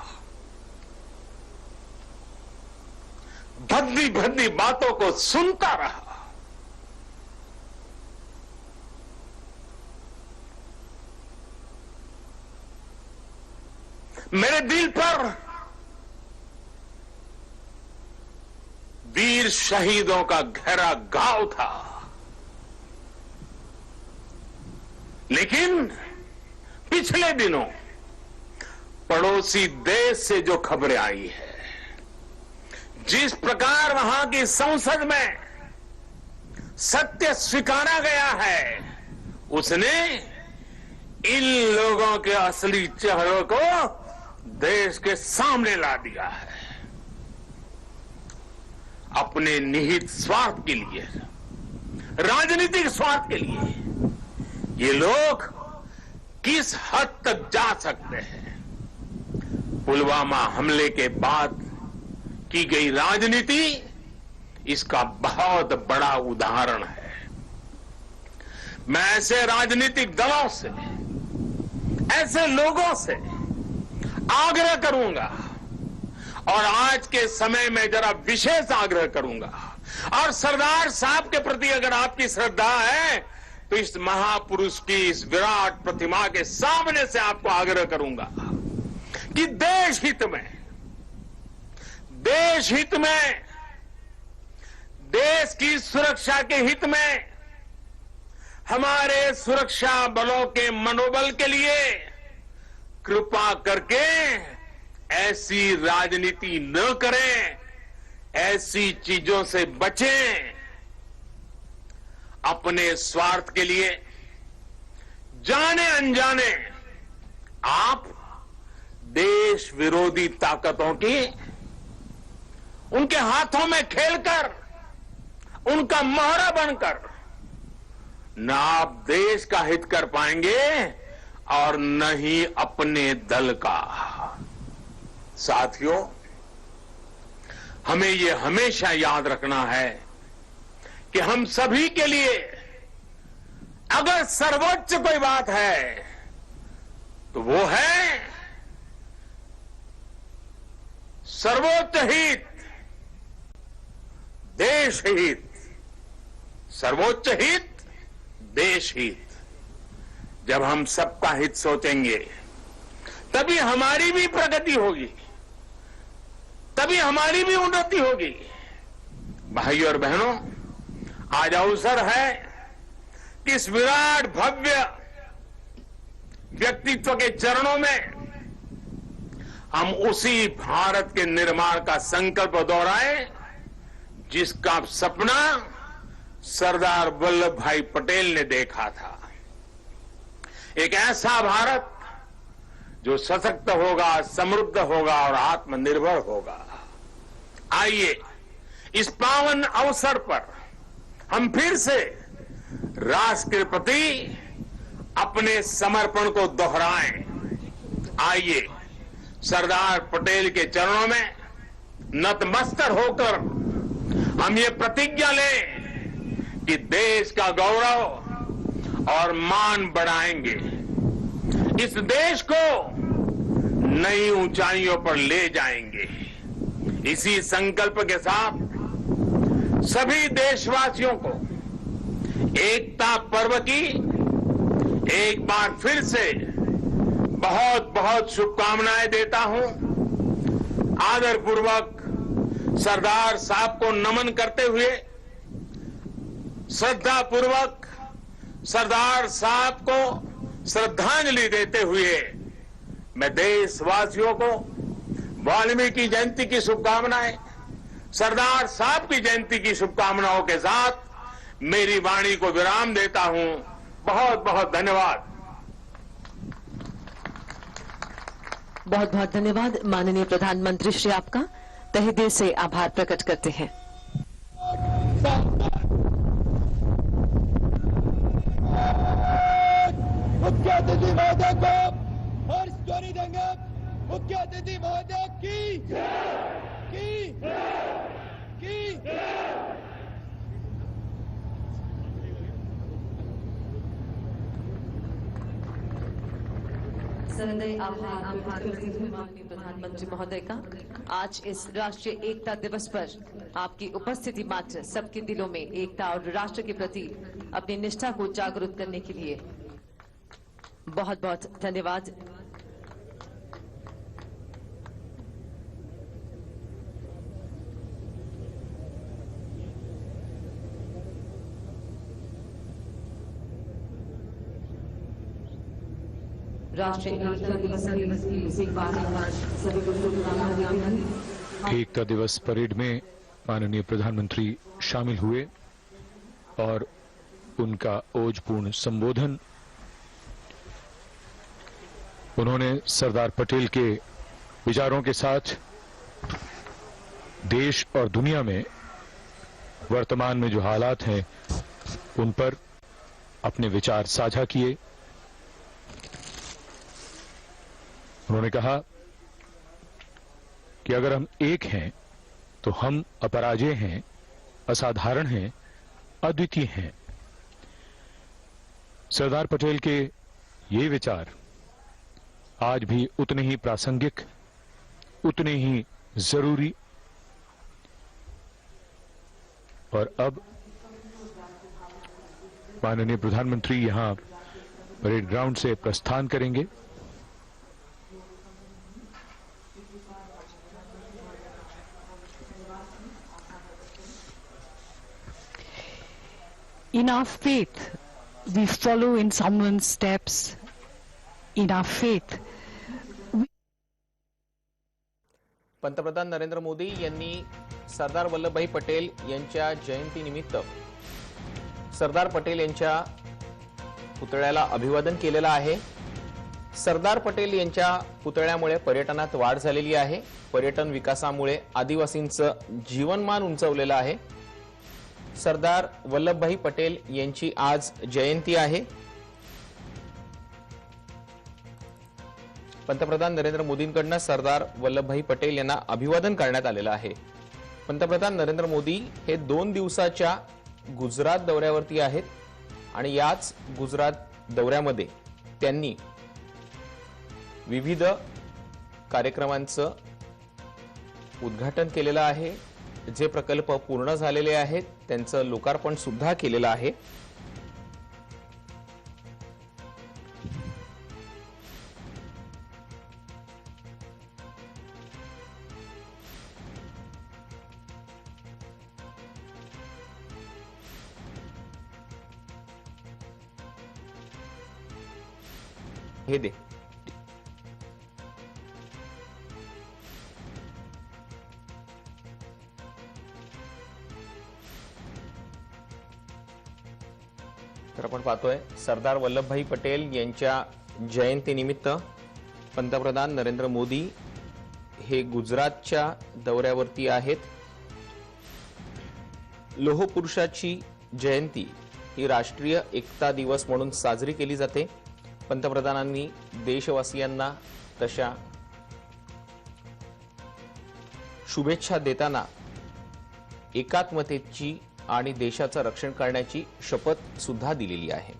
भद्दी भद्दी बातों को सुनता रहा। मेरे दिल पर वीर शहीदों का गहरा घाव था, लेकिन पिछले दिनों पड़ोसी देश से जो खबरें आई है, जिस प्रकार वहां की संसद में सत्य स्वीकारा गया है, उसने इन लोगों के असली चेहरों को देश के सामने ला दिया है। अपने निहित स्वार्थ के लिए, राजनीतिक स्वार्थ के लिए ये लोग किस हद तक जा सकते हैं। पुलवामा हमले के बाद की गई राजनीति इसका बहुत बड़ा उदाहरण है। मैं ऐसे राजनीतिक दलों से, ऐसे लोगों से आग्रह करूंगा, और आज के समय में जरा विशेष आग्रह करूंगा, और सरदार साहब के प्रति अगर आपकी श्रद्धा है तो इस महापुरुष की इस विराट प्रतिमा के सामने से आपको आग्रह करूंगा कि देश हित में, देश की सुरक्षा के हित में, हमारे सुरक्षा बलों के मनोबल के लिए कृपा करके ऐसी राजनीति न करें, ऐसी चीजों से बचें। अपने स्वार्थ के लिए जाने अनजाने आप देश विरोधी ताकतों की उनके हाथों में खेलकर, उनका मोहरा बनकर न आप देश का हित कर पाएंगे और न ही अपने दल का। साथियों, हमें ये हमेशा याद रखना है कि हम सभी के लिए अगर सर्वोच्च कोई बात है तो वो है सर्वोच्च हित, देश हित। सर्वोच्च हित, देश हित। जब हम सबका हित सोचेंगे तभी हमारी भी प्रगति होगी, तभी हमारी भी उन्नति होगी। भाइयों और बहनों, आज अवसर है कि इस विराट भव्य व्यक्तित्व के चरणों में हम उसी भारत के निर्माण का संकल्प दोहराएं जिसका सपना सरदार वल्लभ भाई पटेल ने देखा था। एक ऐसा भारत जो सशक्त होगा, समृद्ध होगा और आत्मनिर्भर होगा। आइए इस पावन अवसर पर हम फिर से राष्ट्र के प्रति अपने समर्पण को दोहराएं। आइए सरदार पटेल के चरणों में नतमस्तक होकर हम ये प्रतिज्ञा लें कि देश का गौरव और मान बढ़ाएंगे, इस देश को नई ऊंचाइयों पर ले जाएंगे। इसी संकल्प के साथ सभी देशवासियों को एकता पर्व की एक बार फिर से बहुत बहुत शुभकामनाएं देता हूं। आदरपूर्वक सरदार साहब को नमन करते हुए, श्रद्धापूर्वक सरदार साहब को श्रद्धांजलि देते हुए मैं देशवासियों को वाल्मीकि जयंती की शुभकामनाएं, सरदार साहब की जयंती की शुभकामनाओं के साथ मेरी वाणी को विराम देता हूं। बहुत बहुत धन्यवाद। बहुत बहुत धन्यवाद माननीय प्रधानमंत्री श्री, आपका तहे दिल से आभार प्रकट करते हैं। मुख्य अतिथि महोदय को हर्ष ध्वनि देंगे। मुख्य अतिथि महोदय की सदैव आभार करती हूँ माननीय प्रधानमंत्री महोदय का। आज इस राष्ट्रीय एकता दिवस पर आपकी उपस्थिति मात्र सबके दिलों में एकता और राष्ट्र के प्रति अपनी निष्ठा को जागरूक करने के लिए बहुत बहुत धन्यवाद। राष्ट्रीय एकता दिवस परेड में माननीय प्रधानमंत्री शामिल हुए और उनका ओजपूर्ण संबोधन, उन्होंने सरदार पटेल के विचारों के साथ देश और दुनिया में वर्तमान में जो हालात हैं उन पर अपने विचार साझा किए। उन्होंने कहा कि अगर हम एक हैं तो हम अपराजेय हैं, असाधारण हैं, अद्वितीय हैं। सरदार पटेल के ये विचार आज भी उतने ही प्रासंगिक, उतने ही जरूरी और अब माननीय प्रधानमंत्री यहां परेड ग्राउंड से प्रस्थान करेंगे। In our faith, we follow in someone's steps. In our faith, पंतप्रधान नरेंद्र मोदी यांनी सरदार वल्लभभाई पटेल यांच्या जयंतीनिमित्त सरदार पटेल यांच्या पुतळ्याला अभिवादन केलेलं आहे। सरदार पटेल यांच्या पुतळ्यामुळे पर्यटनात वाढ झालेली आहे। पर्यटन विकासामुळे आदिवासींचं जीवनमान उंचावलेलं आहे। सरदार वल्लभभाई पटेल यांची आज जयंती आहे। पंतप्रधान नरेंद्र मोदींकडून सरदार वल्लभभाई पटेल यांना अभिवादन करण्यात आलेलं आहे। पंतप्रधान नरेंद्र मोदी हे 2 दिवसाच्या गुजरात दौऱ्यावरती आहेत आणि याच गुजरात दौऱ्यामध्ये त्यांनी विविध कार्यक्रमांचं उद्घाटन केलेलं आहे। जे प्रकल्प पूर्ण झालेले आहेत त्यांचं लोकार्पण सुद्धा केलेलं आहे। हे दे आपण पाहतोय सरदार वल्लभभाई पटेल यांच्या जयंतीनिमित्त पंतप्रधान नरेंद्र मोदी हे गुजरातच्या दौऱ्यावरती आहेत. लोह पुरुषाची जयंती ही राष्ट्रीय एकता दिवस म्हणून साजरी केली जाते. पंतप्रधानांनी देशवासियांना तशा शुभेच्छा देताना एकात्मतेची आणि देशाचं रक्षण करण्याची शपथ सुद्धा दिलेली आहे.